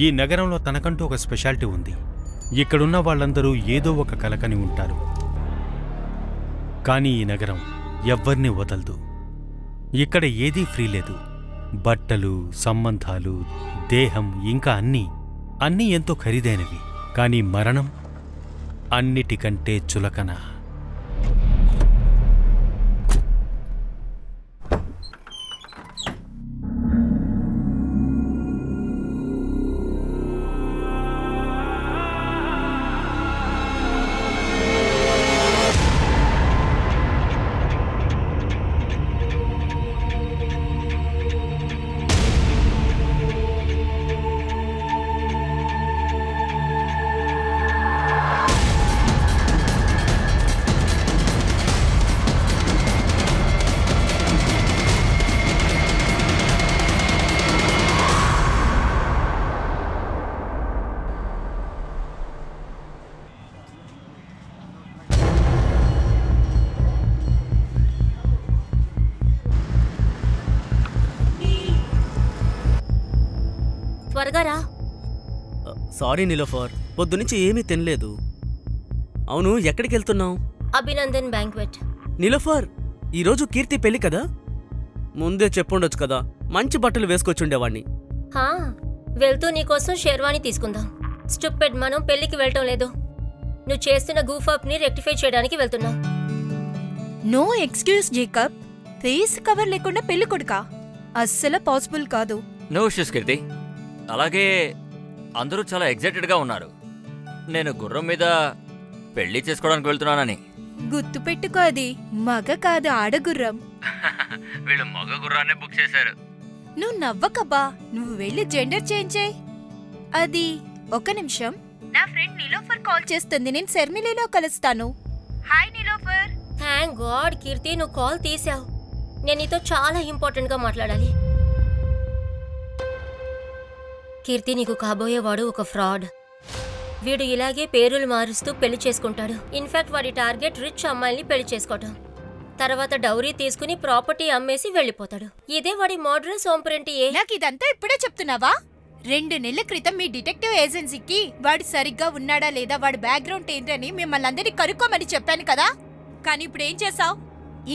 ఈ నగరంలో తనకంటూ ఒక స్పెషాలిటీ ఉంది. ఇక్కడున్న వాళ్ళందరూ ఏదో ఒక కలకని ఉంటారు. కానీ ఈ నగరం ఎవ్వర్నీ వదలదు. ఇక్కడ ఏదీ ఫ్రీ లేదు. బట్టలు, సంబంధాలు, దేహం, ఇంకా అన్నీ ఎంతో ఖరీదైనవి. కానీ మరణం అన్నిటికంటే చులకన. త్వరగా రా. సారీ నీలోఫర్, పొద్దునుంచి ఏమీ తినలేదు. అవును, ఎక్కడికి వెళ్తున్నావు? అభినందన్ బ్యాంక్వెట్. నీలోఫర్, ఈరోజు కీర్తి పెళ్లి కదా, ముందే చెప్పుండొచ్చు కదా, మంచి బట్టలు వేసుకొచ్చుండేవాణ్ణి. వెళ్తూ నీకోసం షేర్వాణి తీసుకుందాం. స్టూపిడ్, మనం పెళ్లికి వెళ్ళటం లేదు. నువ్వు చేస్తున్న గూఫాప్ ని రెక్టిఫై చేయడానికి వెళ్తున్నావు. No excuse Jacob. Face cover లేకుండా పెళ్లి కొడుకా? అస్సలు పాసిబుల్ కాదు. No issues Keerthi. అలాగే అందరూ చాలా ఎగ్జైటెడ్గా ఉన్నారు. నేను గుర్రం మీద పెళ్లి చేసుకోవడానికి వెళ్తున్నానని. గుర్తు పెట్టుకో, అది మగ కాదు, ఆడగుర్రం. వీళ్ళు మగ గుర్రాన్ని బుక్ చేశారు. నువ్వు నవ్వకబ్బా, నువ్వు వెళ్ళి జెండర్ చేంజ్ చేయి. అది ఒక నిమిషం, నా ఫ్రెండ్ నీలోఫర్ కాల్ చేస్తుంది. నేను శర్మిలిలో కలుస్తాను. హాయ్ నీలోఫర్. థ్యాంక్ గాడ్ కీర్తి, నువ్వు కాల్ తీసావు. నేను నీతో చాలా ఇంపార్టెంట్గా మాట్లాడాలి. కీర్తి, నీకు కాబోయేవాడు ఒక ఫ్రాడ్. వీడు ఇలాగే పేరులు మారుస్తూ పెళ్లి చేసుకుంటాడు. ఇన్ఫాక్ట్ వాడి టార్గెట్ రిచ్ అమ్మాయిల్ని పెళ్లి చేసుకోవటం. తర్వాత డౌరీ తీసుకుని ప్రాపర్టీ అమ్మేసి వెళ్ళిపోతాడు. ఇదే వాడి మోడరన్ సోంపరెంటియే. నాకు ఇదంతా ఇప్పుడే చెప్తున్నావా? 2 నెలల క్రితం మీ డిటెక్టివ్ ఏజెన్సీకి వాడు సరిగ్గా ఉన్నాడా లేదా, వాడి బ్యాక్గ్రౌండ్ ఏంటని మిమ్మల్ని అందరినీ కనుక్కోమని చెప్పాను కదా. కానీ ఇప్పుడు ఏం చేసావు?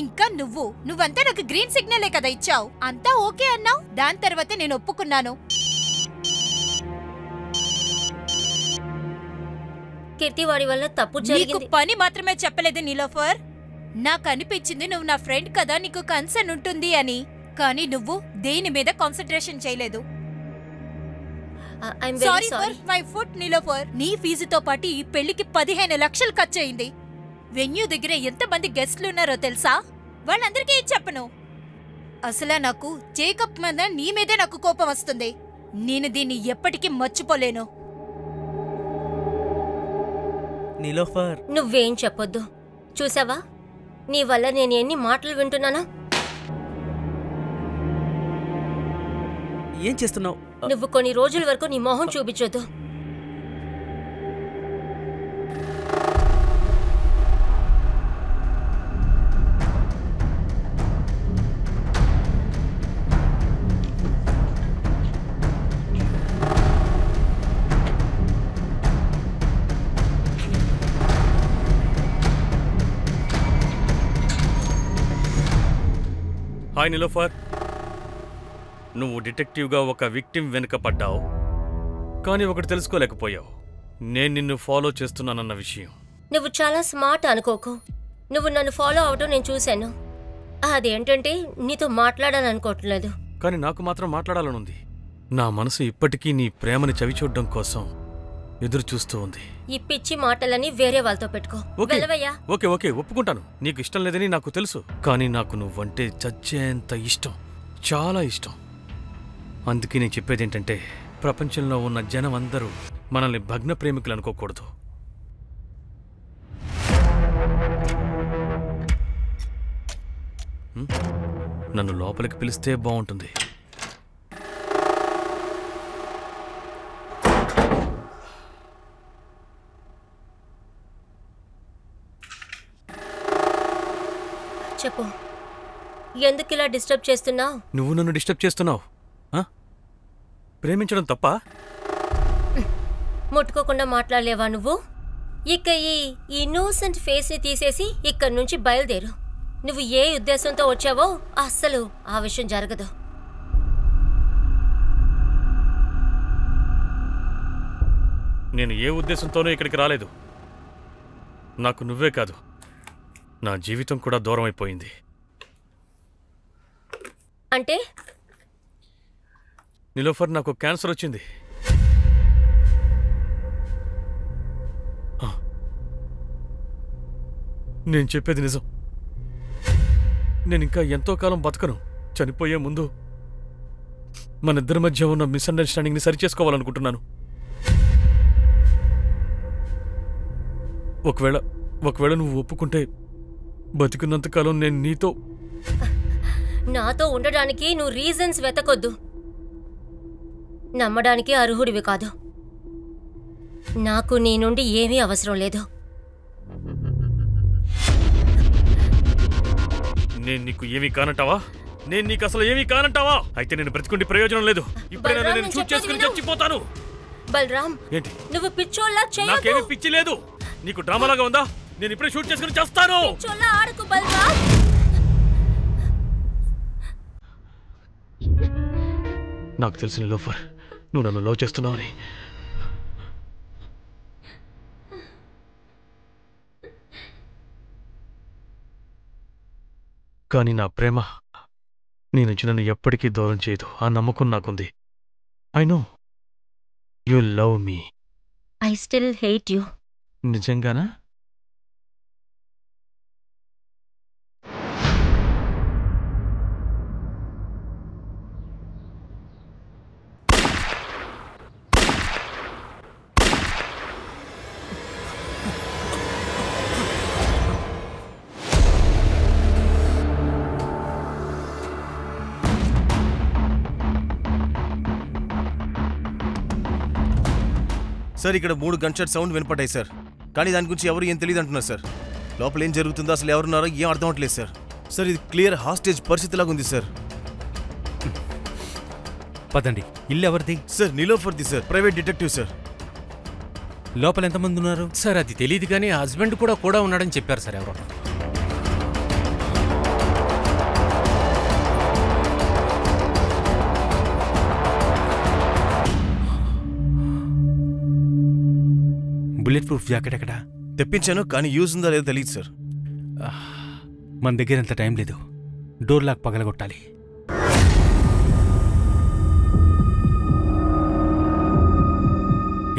ఇంకా నువ్వంతా నాకు గ్రీన్ సిగ్నలే కదా ఇచ్చావు. అంతా ఓకే అన్నావు. దాని తర్వాత నేను ఒప్పుకున్నాను. కీర్తి, వాడి వల్ల తప్పు జరిగింది. పని మాత్రమే చెప్పలేదు నీలోఫర్. నాకు అనిపించింది నువ్వు నా ఫ్రెండ్ కదా, నీకు కన్సర్న్ ఉంటుంది అని. కానీ నువ్వు దేని మీద కాన్సంట్రేషన్ చేయలేదు. Sorry for my foot Niloufer. నీ ఫీజుతో పాటు ఈ పెళ్లికి 15 లక్షలు ఖర్చు అయింది. వెన్యూ దగ్గర ఎంతమంది గెస్ట్లు ఉన్నారో తెలుసా? వాళ్ళందరికీ చెప్పను. అసలు నాకు జేకబ్ మీద నీ మీదే నాకు కోపం వస్తుంది. నేను దీన్ని ఎప్పటికీ మర్చిపోలేను. నీలోఫర్, నువ్వేం చెప్పొద్దు. చూసావా, నీ వల్ల నేను ఎన్ని మాటలు వింటున్నానా? ఏం చేస్తున్నావు? నువ్వు కొన్ని రోజుల వరకు నీ మొహం చూపించొద్దు. హాయ్ నీలోఫర్, నువ్వు డిటెక్టివ్గా ఒక విక్టిమ్ వెనుక పడ్డావు. కానీ ఒకటి తెలుసుకోలేకపోయావు, నేను నిన్ను ఫాలో చేస్తున్నానన్న విషయం. నువ్వు చాలా స్మార్ట్ అనుకోకు. నువ్వు నన్ను ఫాలో అవటం నేను చూశాను. అదేంటంటే నీతో మాట్లాడాలనుకోవట్లేదు. కానీ నాకు మాత్రం మాట్లాడాలనుంది. నా మనసు ఇప్పటికీ నీ ప్రేమని చవిచూడడం కోసం ఎదురు చూస్తూ ఉంది. ఈ పిచ్చి మాటలని వేరే వాళ్ళతో పెట్టుకో. వెళ్ళవయ్యా. ఓకే ఓకే, ఒప్పుకుంటాను. నీకు ఇష్టం లేదని నాకు తెలుసు. కానీ నాకు నువ్వంటే చచ్చేంత ఇష్టం, చాలా ఇష్టం. అందుకే నేను చెప్పేది ఏంటంటే, ప్రపంచంలో ఉన్న జనం అందరూ మనల్ని భగ్న ప్రేమికులు అనుకోకూడదు. నన్ను లోపలికి పిలిస్తే బాగుంటుంది. చెప్పు, ఎందుకు ఇలా డిస్టర్బ్ చేస్తున్నావు? నువ్వు నన్ను డిస్టర్బ్ చేస్తున్నావు. ప్రేమించడం తప్ప? ముట్టుకోకుండా మాట్లాడలేవా నువ్వు? ఇక ఈ ఇన్నోసెంట్ ఫేస్ని తీసేసి ఇక్కడి నుంచి బయలుదేరు. నువ్వు ఏ ఉద్దేశంతో వచ్చావో అస్సలు ఆ విషయం జరగదు. నేను ఏ ఉద్దేశంతోనూ ఇక్కడికి రాలేదు. నాకు నువ్వే కాదు, నా జీవితం కూడా దూరం అయిపోయింది. అంటే నిలోఫర్, నాకు క్యాన్సర్ వచ్చింది. నేను చెప్పేది నిజం. నేను ఇంకా ఎంతో కాలం బతకను. చనిపోయే ముందు మన ఇద్దరి మధ్య ఉన్న మిస్అండర్స్టాండింగ్ని సరిచేసుకోవాలనుకుంటున్నాను. ఒకవేళ నువ్వు ఒప్పుకుంటే బతికున్నంతకాలం నేను నీతో నాతో ఉండడానికి నువ్వు రీజన్స్ వెతకొద్దు. నమ్మడానికి అర్హుడివి కాదు. నాకు నీ నుండి ఏమీ అవసరం లేదు. నేను నీకు ఏమీ కానంటావా? నేను నీకు అసలు ఏమీ కానంటావా? అయితే నేను బ్రతికుండి ప్రయోజనం లేదు. ఇప్పుడే నేను షూట్ చేసుకుని చచ్చిపోతాను. బలరాం, ఏంటి? నువ్వు పిచ్చోళ్ళ చేయొద్దు. నాకేమీ పిచ్చి లేదు. నీకు డ్రామాలాగా ఉందా? నేను ఇప్పుడే షూట్ చేసుకుని చేస్తాను. పిచ్చోళ్ళ ఆడకు బలరాం. నాకు తెలిసిన లోఫర్, నువ్వు నన్ను లవ్ చేస్తున్నావని. కానీ నా ప్రేమ నీ నుంచి నన్ను ఎప్పటికీ దూరం చేయదు. ఆ నమ్మకం నాకుంది. I know you love me. I still hate you. నిజంగానా? సార్, ఇక్కడ 3 గన్ షాట్ సౌండ్ వినపడ్డాయి సార్. కానీ దాని గురించి ఎవరు ఏం తెలియదు అంటున్నారు సార్. లోపల ఏం జరుగుతుందో అసలు ఎవరున్నారో ఏం అర్థం అవట్లేదు సార్. సార్, ఇది క్లియర్ హాస్టేజ్ పరిస్థితిలాగా ఉంది సార్. పదండి. ఇల్లు ఎవరిది? సార్, నిలోఫర్ది సార్. Private detective sir. లోపల ఎంతమంది ఉన్నారు? సార్ అది తెలియదు, కానీ హస్బెండ్ కూడా ఉన్నాడని చెప్పారు సార్ ఎవరో. బుల్లెట్ ప్రూఫ్ జాకెట్ ఎక్కడా? తెప్పించాను, కానీ యూజ్ ఉందా లేదో తెలియదు సార్. మన దగ్గర ఎంత టైం లేదు. డోర్ లాక్ పగలగొట్టాలి.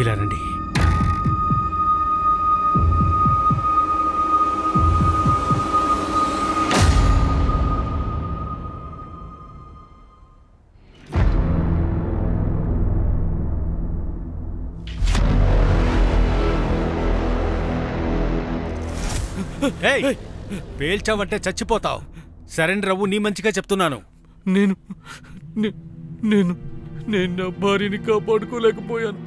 ఇలా రండి. పేల్చావంటే చచ్చిపోతావు. సరెండర్ అవ్వు, నీ మంచిగా చెప్తున్నాను. నేను నేను నేను నా భార్యని కాపాడుకోలేకపోయాను.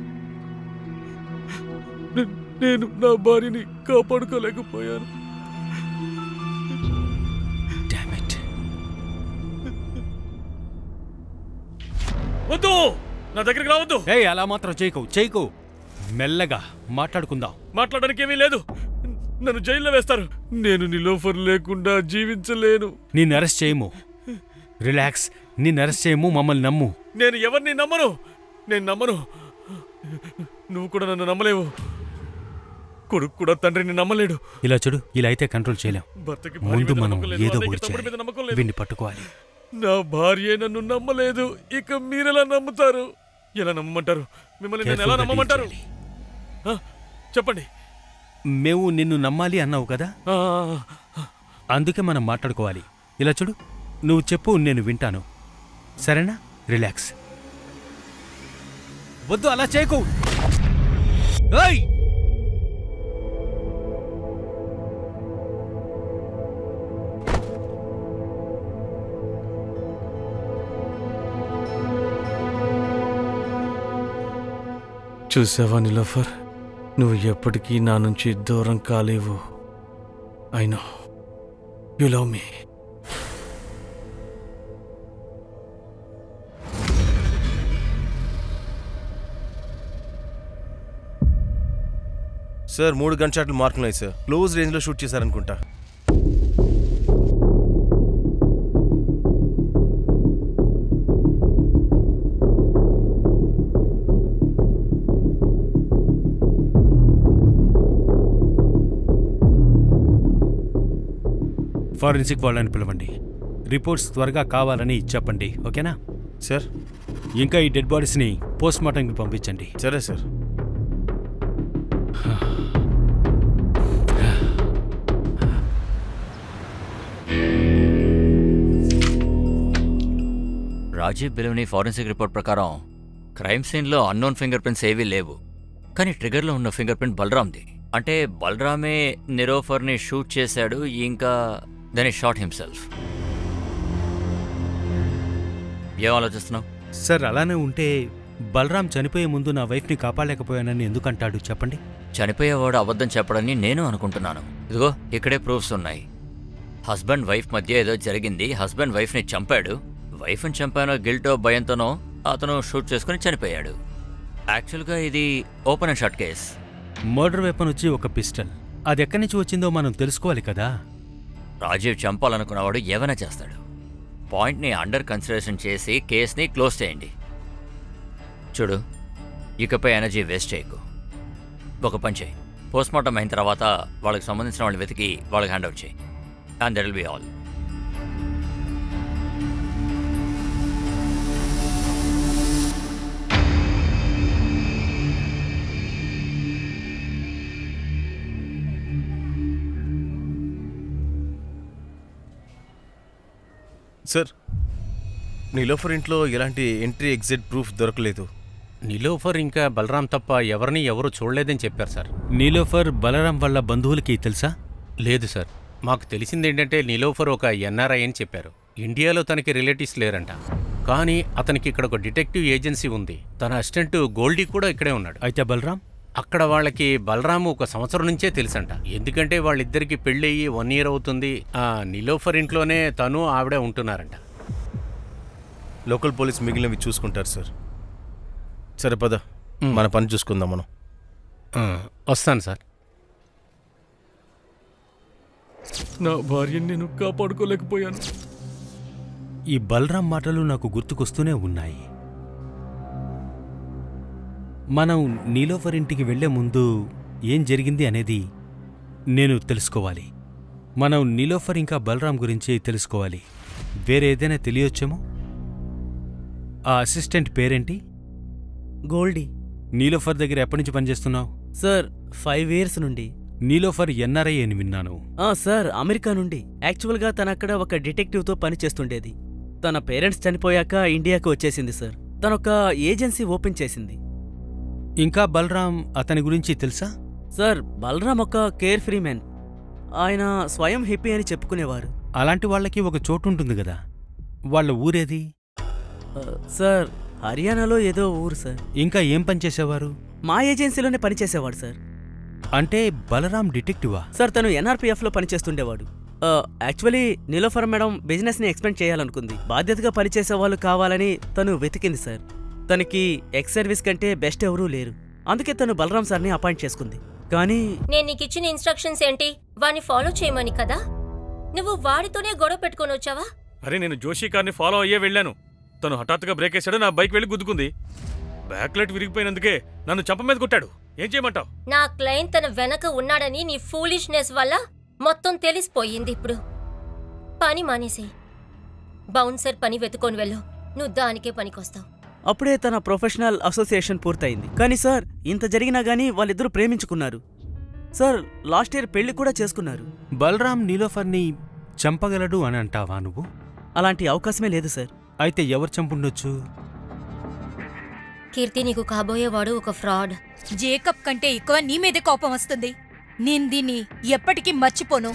నేను నా భార్యని కాపాడుకోలేకపోయాను. Damn it. వద్దు, నా దగ్గరికి రావద్దు. అలా మాత్రం చేయకు. మెల్లగా మాట్లాడుకుందాం. మాట్లాడడానికి ఏమీ లేదు. నన్ను జైల్లో వేస్తారు. నేను నిలోఫర్ లేకుండా జీవించలేను. నిన్ను అరెస్ట్ చేయము. రిలాక్స్. నిన్ను అరెస్ట్ చేయము. మమ్మల్ని నమ్ము. నేను ఎవరిని నమ్మను. నేను నమ్మను. నువ్వు కూడా నన్ను నమ్మలేవు. కొడుకు కూడా తండ్రిని నమ్మలేడు. ఇలా చూడు, ఇలా అయితే కంట్రోల్ చేయలేం. ముందు మనం ఏదో ఒకటి తమ్ముడి మీద నమ్మకం లేదు. వీడిని పట్టుకోవాలి. నా భార్య నన్ను నమ్మలేదు. ఇక మీరెలా నమ్ముతారు? ఎలా నమ్మమంటారు? మిమ్మల్ని నేను ఎలా నమ్మమంటారు? చెప్పండి. మేము నిన్ను నమ్మాలి అన్నావు కదా, అందుకే మనం మాట్లాడుకోవాలి. ఇలా చూడు, నువ్వు చెప్పు, నేను వింటాను. సరేనా? రిలాక్స్. వద్దు, అలా చేయకు. చూసావా నిలోఫర్, నువ్వు ఎప్పటికీ నా నుంచి దూరం కాలేవు. I know you love me. Sir 3 gun షాట్లు మార్కున్నాయి సార్. క్లోజ్ రేంజ్లో షూట్ చేశారనుకుంటా. ఫారెన్సిక్ వాళ్ళని పిలవండి. రిపోర్ట్స్ త్వరగా కావాలని చెప్పండి, ఓకేనా సార్? ఇంకా ఈ డెడ్ బాడీస్ని పోస్ట్ మార్టంకి పంపించండి. సరే సార్. రాజీవ్ బిలువని ఫారెన్సిక్ రిపోర్ట్ ప్రకారం క్రైమ్ సీన్లో అన్నోన్ ఫింగర్ ప్రింట్స్ ఏవీ లేవు. కానీ ట్రిగర్లో ఉన్న ఫింగర్ ప్రింట్ బలరామ్ది. అంటే బలరామే నిరోఫర్ని షూట్ చేశాడు, ఇంకా దెన్ హి షాట్ హిమ్సెల్ఫ్. ఏం ఆలోచిస్తున్నావు? సార్ అలానే ఉంటే బలరాం చనిపోయే ముందు నా వైఫ్ని కాపాడలేకపోయానని ఎందుకంటాడు చెప్పండి? చనిపోయేవాడు అబద్ధం చెప్పడని నేను అనుకుంటున్నాను. ఇదిగో ఇక్కడే ప్రూఫ్స్ ఉన్నాయి. హస్బెండ్ వైఫ్ మధ్య ఏదో జరిగింది, హస్బెండ్ వైఫ్ని చంపాడు, వైఫ్ని చంపానో గిల్టో భయంతోనో అతను షూట్ చేసుకుని చనిపోయాడు. యాక్చువల్గా ఇది open and shut case. Murder weapon వచ్చి ఒక పిస్టల్. అది ఎక్కడి నుంచి వచ్చిందో మనం తెలుసుకోవాలి కదా. రాజీవ్ చంపాలనుకున్నవాడు ఏమైనా చేస్తాడు. పాయింట్ని అండర్ కన్సిడరేషన్ చేసి కేస్ని క్లోజ్ చేయండి. చూడు, ఇకపై ఎనర్జీ వేస్ట్ చేయకు. ఒక పని చేయి, పోస్ట్మార్టం అయిన తర్వాత వాళ్ళకి సంబంధించిన వాళ్ళని వెతికి వాళ్ళకి హ్యాండ్ అవుట్ చేయి. And that will be all. Sir, Niloufer ఇంట్లో ఎలాంటి ఎంట్రీ ఎగ్జిట్ ప్రూఫ్ దొరకలేదు. నీలోఫర్ ఇంకా బలరాం తప్ప ఎవరిని ఎవరూ చూడలేదని చెప్పారు సార్. నీలోఫర్ బలరాం వాళ్ళ బంధువులకి తెలుసా? లేదు సార్, మాకు తెలిసిందేంటంటే నీలోఫర్ ఒక ఎన్ఆర్ఐ అని చెప్పారు. ఇండియాలో తనకి రిలేటివ్స్ లేరంట. కానీ అతనికి ఇక్కడ ఒక డిటెక్టివ్ ఏజెన్సీ ఉంది. తన అసిస్టెంట్ గోల్డీ కూడా ఇక్కడే ఉన్నాడు. అయితే బలరాం? అక్కడ వాళ్ళకి బలరాము 1 సంవత్సరం నుంచే తెలుసంట. ఎందుకంటే వాళ్ళిద్దరికి పెళ్ళయ్యి 1 year అవుతుంది. ఆ నీలోఫర్ ఇంట్లోనే తను ఆవిడే ఉంటున్నారంట. లోకల్ పోలీస్ మిగిలినవి చూసుకుంటారు సార్. సరే పద, మన పని చూసుకుందాం మనం. వస్తాను సార్. నా భార్యని నేను కాపాడుకోలేకపోయాను. ఈ బలరాం మాటలు నాకు గుర్తుకొస్తూనే ఉన్నాయి. మనం నీలోఫర్ ఇంటికి వెళ్లే ముందు ఏం జరిగింది అనేది నేను తెలుసుకోవాలి. మనం నీలోఫర్ ఇంకా బలరాం గురించి తెలుసుకోవాలి. వేరే ఏదైనా తెలియొచ్చేమో. ఆ అసిస్టెంట్ పేరేంటి? గోల్డీ. నీలోఫర్ దగ్గర ఎప్పటి నుంచి పనిచేస్తున్నావు? సార్ 5 years నుండి. నీలోఫర్ ఎన్ఆర్ఐ అని విన్నాను. సార్, అమెరికా నుండి. యాక్చువల్గా తనక్కడ ఒక డిటెక్టివ్తో పనిచేస్తుండేది. తన పేరెంట్స్ చనిపోయాక ఇండియాకు వచ్చేసింది సార్. తనొక ఏజెన్సీ ఓపెన్ చేసింది. ఇంకా బలరాం అతని గురించి తెలుసా? సార్, బలరాం ఒక కేర్ ఫ్రీ మ్యాన్. ఆయన స్వయం హిప్పీ అని చెప్పుకునేవారు. అలాంటి వాళ్ళకి ఒక చోటు ఉంటుంది కదా, వాళ్ళ ఊరేది? సార్, హర్యానాలో ఏదో ఊరు సార్. ఇంకా ఏం పనిచేసేవారు? మా ఏజెన్సీలోనే పనిచేసేవాడు సార్. అంటే బలరాం డిటెక్టివా? సార్, తను ఎన్ఆర్పిఎఫ్లో పనిచేస్తుండేవాడు. యాక్చువల్లీ నీలోఫర్ మేడం బిజినెస్ని ఎక్స్పెండ్ చేయాలనుకుంది. బాధ్యతగా పనిచేసే వాళ్ళు కావాలని తను వెతికింది సార్. తనకి ఎక్స్ సర్వీస్ కంటే బెస్ట్ ఎవరూ లేరు. అందుకే తను బలరాం సార్ని అపాయింట్ చేసుకుంది. కానీ నేను నీకు ఇచ్చిన ఇన్స్ట్రక్షన్స్ ఏంటి? వాడిని ఫాలో చేయమని కదా. నువ్వు వాడితోనే గొడవ పెట్టుకొని వచ్చావా? అరే, నేను జోషి కార్ని ఫాలో అయ్యే వెళ్ళాను. తను హఠాత్తుగా బ్రేక్ వేసాడు, నా బైక్ వెళ్ళి గుద్దుకుంది. బ్యాక్ లైట్ విరిగిపోయినందుకే నన్ను చంప మీద కొట్టాడు. ఏం చేయమంటావు? నా క్లయింట్ తన వెనక ఉన్నాడని నీ ఫూలిష్నెస్ వల్ల మొత్తం తెలిసిపోయింది. ఇప్పుడు పని మానేసి బౌన్సర్ పని వెతుకొని వెళ్ళు. నువ్వు దానికే పనికొస్తావు. అప్పుడే తన ప్రొఫెషనల్ అసోసియేషన్ పూర్తయింది. కానీ సార్, ఇంత జరిగినా గానీ వాళ్ళిద్దరూ ప్రేమించుకున్నారు సార్. లాస్ట్ ఇయర్ పెళ్లి కూడా చేసుకున్నారు. బలరాం నీలోఫర్ని చంపగలడు అని అంటావా నువ్వు? అలాంటి అవకాశమే లేదు సార్. అయితే ఎవరు చంపుండొచ్చు? కీర్తి, నీకు కాబోయేవాడు ఒక ఫ్రాడ్. జేకబ్ కంటే ఎక్కువ నీ మీదే కోపం వస్తుంది. నేను దీన్ని ఎప్పటికీ మర్చిపోను.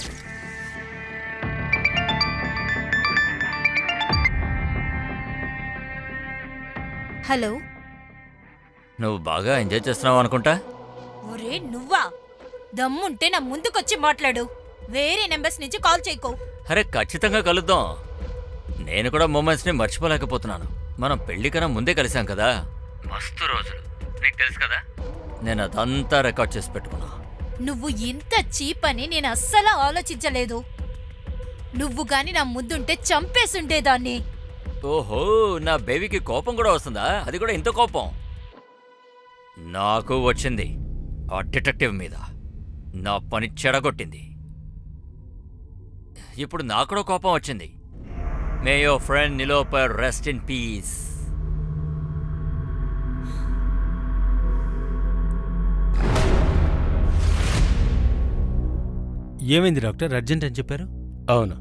హలో, నువ్వు బాగా ఎంజాయ్ చేస్తున్నావు అనుకుంటా. ఒరే నువ్వా? దమ్ముంటే నా ముందుకొచ్చి మాట్లాడు. వేరే నెంబర్స్ నుంచి కాల్ చేయకు. అరే, ఖచ్చితంగా కలుద్దాం. నేను కూడా మూమెంట్స్ని మర్చిపోలేకపోతున్నాను. మనం పెళ్లి కన్నా ముందే కలిసాం కదా, మస్తు రోజులు. నీకు తెలుసు కదా, నేను అదంతా రికార్డ్ చేసి పెట్టుకున్నా. నువ్వు ఇంత చీప్ అని నేను అస్సలు ఆలోచించలేదు. నువ్వు గాని నా ముందుంటే చంపేసుండేదాన్ని. ఓహో, నా బేబీకి కోపం కూడా వస్తుందా? అది కూడా ఇంత కోపం నాకు వచ్చింది ఆ డిటెక్టివ్ మీద. నా పని చెడగొట్టింది. ఇప్పుడు నాకు కూడా కోపం వచ్చింది. మే your friend Niloufer rest in peace. ఏమైంది డాక్టర్, అర్జెంట్ అని చెప్పారు? అవును,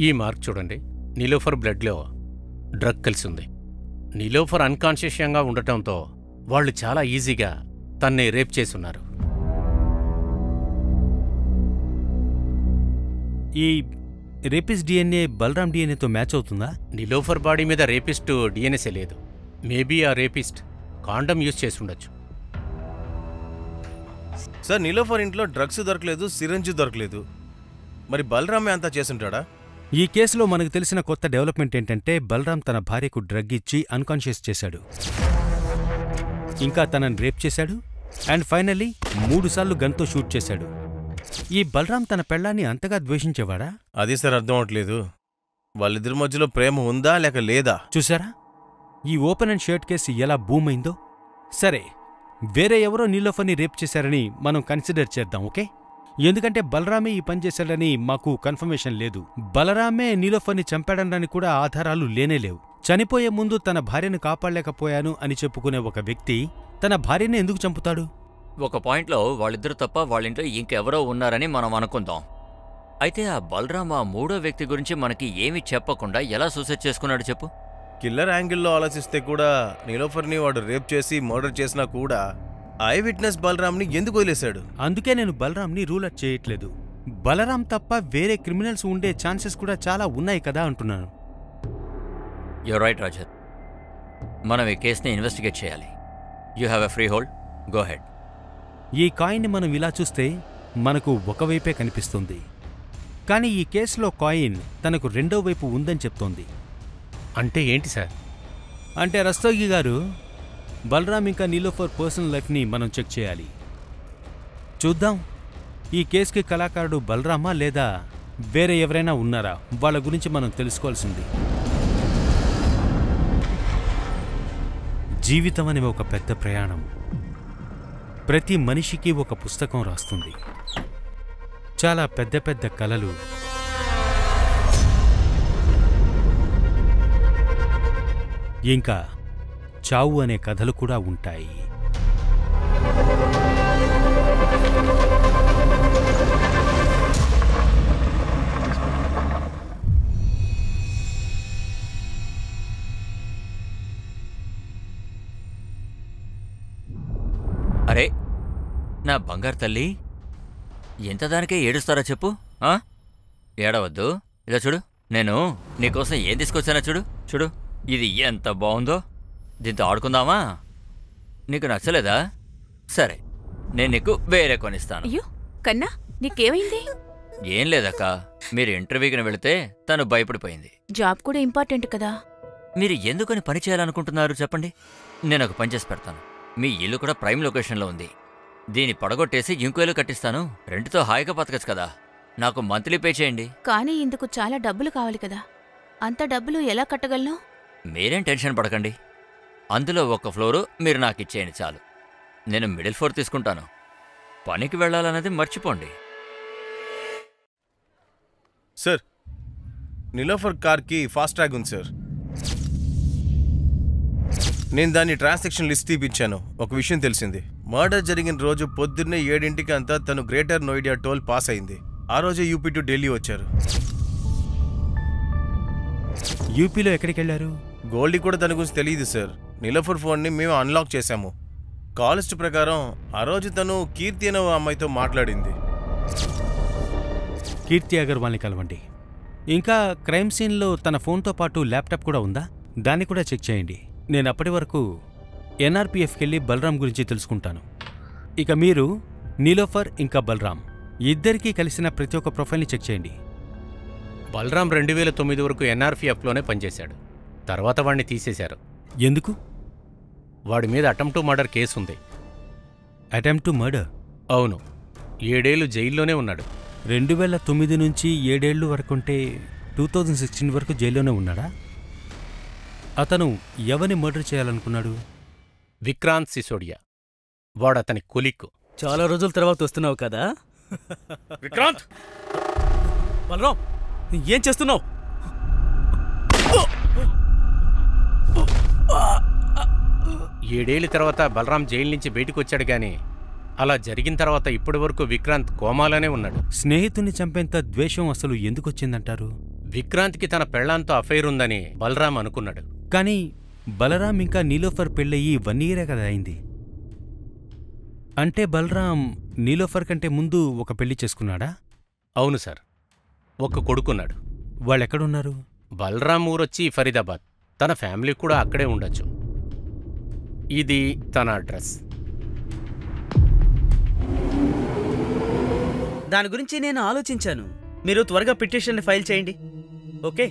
ఈ మార్క్ చూడండి. నిలోఫర్ బ్లడ్లో డ్రగ్ కలిసింది. నిలోఫర్ అన్కాన్షియస్గా ఉండటంతో వాళ్ళు చాలా ఈజీగా తన్ని రేప్ చేసున్నారు. ఈ రేపిస్ట్ డిఎన్ఏ బలరాం డిఎన్ఏతో మ్యాచ్ అవుతుందా? నిలోఫర్ బాడీ మీద రేపిస్ట్ డిఎన్ఎస్ఏ లేదు. మేబీ ఆ రేపిస్ట్ కాండమ్ యూజ్ చేసి ఉండొచ్చు. సార్, నిలోఫర్ ఇంట్లో డ్రగ్స్ దొరకలేదు, సిరంజి దొరకలేదు. మరి బలరామే అంతా చేసుంటాడా? ఈ కేసులో మనకు తెలిసిన కొత్త డెవలప్మెంట్ ఏంటంటే బలరాం తన భార్యకు డ్రగ్ ఇచ్చి అన్కాన్షియస్ చేశాడు, ఇంకా తనని రేప్ చేశాడు, అండ్ ఫైనల్లీ 3 సార్లు గన్తో షూట్ చేశాడు. ఈ బలరాం తన పెళ్ళాన్ని అంతగా ద్వేషించేవాడా? అది సార్ అర్థం అవట్లేదు. వాళ్ళిద్దరి మధ్యలో ప్రేమ ఉందా లేక లేదా? చూసారా ఈ ఓపెన్ అండ్ షర్ట్ కేసు ఎలా బూమ్ అయిందో? సరే, వేరే ఎవరో నీలోఫర్ని రేప్ చేశారని మనం కన్సిడర్ చేద్దాం, ఓకే? ఎందుకంటే బలరామే ఈ పని చేశాడని మాకు కన్ఫర్మేషన్ లేదు. బలరామే నీలోఫర్ని చంపాడనడానికి కూడా ఆధారాలు లేనేలేవు. చనిపోయే ముందు తన భార్యను కాపాడలేకపోయాను అని చెప్పుకునే ఒక వ్యక్తి తన భార్యని ఎందుకు చంపుతాడు? ఒక పాయింట్లో వాళ్ళిద్దరు తప్ప వాళ్ళింట్లో ఇంకెవరో ఉన్నారని మనం అనుకుందాం. అయితే ఆ బలరాం ఆ మూడో వ్యక్తి గురించి మనకి ఏమీ చెప్పకుండా ఎలా సూసైడ్ చేసుకున్నాడు చెప్పు? కిల్లర్ యాంగిల్లో ఆలోచిస్తే కూడా నీలోఫర్ని వాడు రేప్ చేసి మర్డర్ చేసినా కూడా ఐ విట్నెస్ బలరాంని ఎందుకు వదిలేశాడు? అందుకే నేను బలరాంని రూల్ అవుట్ చేయట్లేదు. బలరాం తప్ప వేరే క్రిమినల్స్ ఉండే ఛాన్సెస్ కూడా చాలా ఉన్నాయి కదా అంటున్నాను. You're right Rajat. మనం ఈ కేసుని ఇన్వెస్టిగేట్ చేయాలి. You have a free hold, go head. ఈ కాయిన్ని మనం ఇలా చూస్తే మనకు ఒకవైపే కనిపిస్తుంది, కానీ ఈ కేసులో కాయిన్ తనకు రెండో వైపు ఉందని చెప్తోంది. అంటే ఏంటి సార్? అంటే రస్తోగి గారు, బలరాం ఇంకా నీలోఫర్ పర్సనల్ లైఫ్ని మనం చెక్ చేయాలి. చూద్దాం ఈ కేసుకి కళాకారుడు బలరామా లేదా వేరే ఎవరైనా ఉన్నారా? వాళ్ళ గురించి మనం తెలుసుకోవాల్సింది. జీవితం అనే ఒక పెద్ద ప్రయాణం. ప్రతి మనిషికి ఒక పుస్తకం రాస్తుంది. చాలా పెద్ద పెద్ద కలలు, ఇంకా చావు అనే కథలు కూడా ఉంటాయి. అరే నా బంగారు తల్లి, ఎంత దానికే ఏడుస్తారా చెప్పు? ఏడవద్దు. ఇలా చూడు, నేను నీకోసం ఏం తీసుకొచ్చానో చూడు. చూడు, ఇది ఎంత బాగుందో. దీంతో ఆడుకుందామా? నీకు నచ్చలేదా? సరే, నేను నీకు వేరే కొనిస్తాను. అయ్యో కన్నా, నీకేమైంది? ఏం లేదక్క, మీరు ఇంటర్వ్యూకి వెళితే తను భయపడిపోయింది. జాబ్ కూడా ఇంపార్టెంట్ కదా. మీరు ఎందుకని పని చేయాలనుకుంటున్నారు చెప్పండి? నేను ఒక పని చేసి పెడతాను. మీ ఇల్లు కూడా ప్రైమ్ లొకేషన్లో ఉంది. దీన్ని పడగొట్టేసి ఇంకో ఇల్లు కట్టిస్తాను. రెండుతో హాయిగా బతకచ్చు కదా. నాకు మంత్లీ పే చేయండి. కానీ ఇందుకు చాలా డబ్బులు కావాలి కదా. అంత డబ్బులు ఎలా కట్టగలను? మీరేం టెన్షన్ పడకండి. అందులో ఒక ఫ్లోరు మీరు నాకు ఇచ్చేయండి చాలు. నేను మిడిల్ ఫ్లోర్ తీసుకుంటాను. పనికి వెళ్ళాలన్నది మర్చిపోండి. సార్, నీలోఫర్ కార్కి ఫాస్ట్ ట్రాక్ ఉంది సార్. నేను దాన్ని ట్రాన్సాక్షన్ లిస్ట్ తీపిచ్చాను. ఒక విషయం తెలిసింది. మర్డర్ జరిగిన రోజు పొద్దున్నే 7 అంతా తను గ్రేటర్ నోయిడా టోల్ పాస్ అయింది. ఆ రోజే యూపీ టు ఢిల్లీ వచ్చారు. యూపీలో ఎక్కడికి వెళ్ళారు? గోల్డీ కూడా తన గురించి తెలియదు సార్. నీలోఫర్ ఫోన్ని మేము అన్లాక్ చేశాము. కాలిస్ట్ ప్రకారం ఆ రోజు తను కీర్తి అనే అమ్మాయితో మాట్లాడింది. కీర్తి అగర్వాల్ని కలవండి. ఇంకా క్రైమ్ సీన్లో తన ఫోన్తో పాటు ల్యాప్టాప్ కూడా ఉందా? దాన్ని కూడా చెక్ చేయండి. నేను అప్పటి వరకు ఎన్ఆర్పీఎఫ్కి వెళ్ళి బలరాం గురించి తెలుసుకుంటాను. ఇక మీరు నీలోఫర్ ఇంకా బలరాం ఇద్దరికీ కలిసిన ప్రతి ఒక్క ప్రొఫైల్ని చెక్ చేయండి. బలరాం 2009 వరకు ఎన్ఆర్పీఎఫ్లోనే పనిచేశాడు. తర్వాత వాడిని తీసేశారు. ఎందుకు? వాడి మీద అటెంప్ట్ టు మర్డర్ కేసు ఉంది. Attempt to murder? అవును, 7 ఏళ్ళు జైల్లోనే ఉన్నాడు. 2009 నుంచి 7 ఏళ్ళు వరకుంటే 2016 వరకు జైల్లోనే ఉన్నాడా? అతను ఎవరిని మర్డర్ చేయాలనుకున్నాడు? విక్రాంత్ సిసోడియా. వాడతని కొలిక్కు. చాలా రోజుల తర్వాత వస్తున్నావు కదా. విక్రాంత్! బలరాం, ఏం చేస్తున్నావు? 7 ఏళ్ళ తర్వాత బలరాం జైలు నుంచి బయటకు వచ్చాడు గాని అలా జరిగిన తర్వాత ఇప్పటి వరకు విక్రాంత్ కోమాలోనే ఉన్నాడు. స్నేహితుని చంపేంత ద్వేషం అసలు ఎందుకొచ్చిందంటారు? విక్రాంత్కి తన పెళ్లాంతో అఫైర్ ఉందని బలరాం అనుకున్నాడు. కానీ బలరాం ఇంకా నీలోఫర్ పెళ్ళయి 1 ఇయరే కదా అయింది. అంటే బలరాం నీలోఫర్ కంటే ముందు ఒక పెళ్లి చేసుకున్నాడా? అవును సార్, ఒక కొడుకున్నాడు. వాళ్ళెక్కడున్నారు? బలరాం ఊరొచ్చి ఫరీదాబాద్. తన ఫ్యామిలీ కూడా అక్కడే ఉండొచ్చు. ఇది తన అడ్రస్. దాని గురించి నేను ఆలోచించాను. మీరు త్వరగా పిటిషన్ని ఫైల్ చేయండి. ఓకే,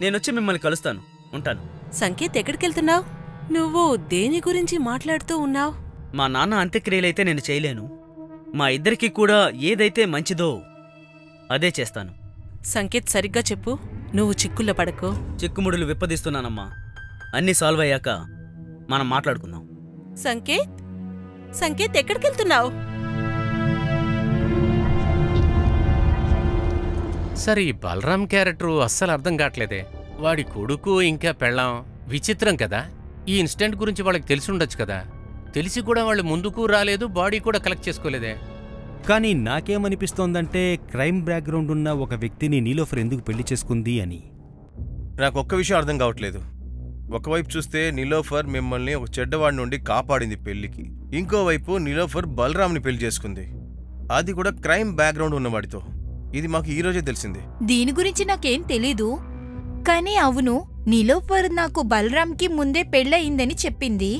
నేనొచ్చి మిమ్మల్ని కలుస్తాను. ఉంటాను. సంకేత్, ఎక్కడికెళ్తున్నావు? నువ్వు దేని గురించి మాట్లాడుతూ ఉన్నావు? మా నాన్న అంత్యక్రియలైతే నేను చేయలేను. మా ఇద్దరికీ కూడా ఏదైతే మంచిదో అదే చేస్తాను. సంకేత్, సరిగ్గా చెప్పు. నువ్వు చిక్కుల్లో పడకు. చిక్కుముడులు విప్పదీస్తున్నానమ్మా. అన్నీ సాల్వ్ అయ్యాక మనం మాట్లాడుకుందాం. సంకేత్, సంకేత్, ఎక్కడికెళ్తున్నావు? సరే, ఈ బలరాం క్యారెక్టరు అస్సలు అర్థం కావట్లేదే. వాడి కొడుకు ఇంకా పెళ్ళాం విచిత్రం కదా. ఈ ఇన్సిడెంట్ గురించి వాళ్ళకి తెలిసి ఉండొచ్చు కదా. తెలిసి కూడా వాళ్ళు ముందుకు రాలేదు, బాడీ కూడా కలెక్ట్ చేసుకోలేదే. కానీ నాకేమనిపిస్తోందంటే క్రైమ్ బ్యాక్గ్రౌండ్ ఉన్న ఒక వ్యక్తిని నీలోఫర్ ఎందుకు పెళ్లి చేసుకుంది అని. నాకు ఒక్క విషయం అర్థం కావట్లేదు. ఒకవైపు చూస్తే నీలోఫర్ మిమ్మల్ని ఒక చెడ్డవాడి నుండి కాపాడింది పెళ్లికి, ఇంకోవైపు నీలోఫర్ బలరాంని పెళ్లి చేసుకుంది, అది కూడా క్రైమ్ బ్యాక్గ్రౌండ్ ఉన్నవాడితో. ఇది మాకు ఈరోజే తెలిసింది. దీని గురించి నాకేం తెలీదు, కానీ అవును, నీలోఫర్ నాకు బలరాంకి ముందే పెళ్ళయిందని చెప్పింది.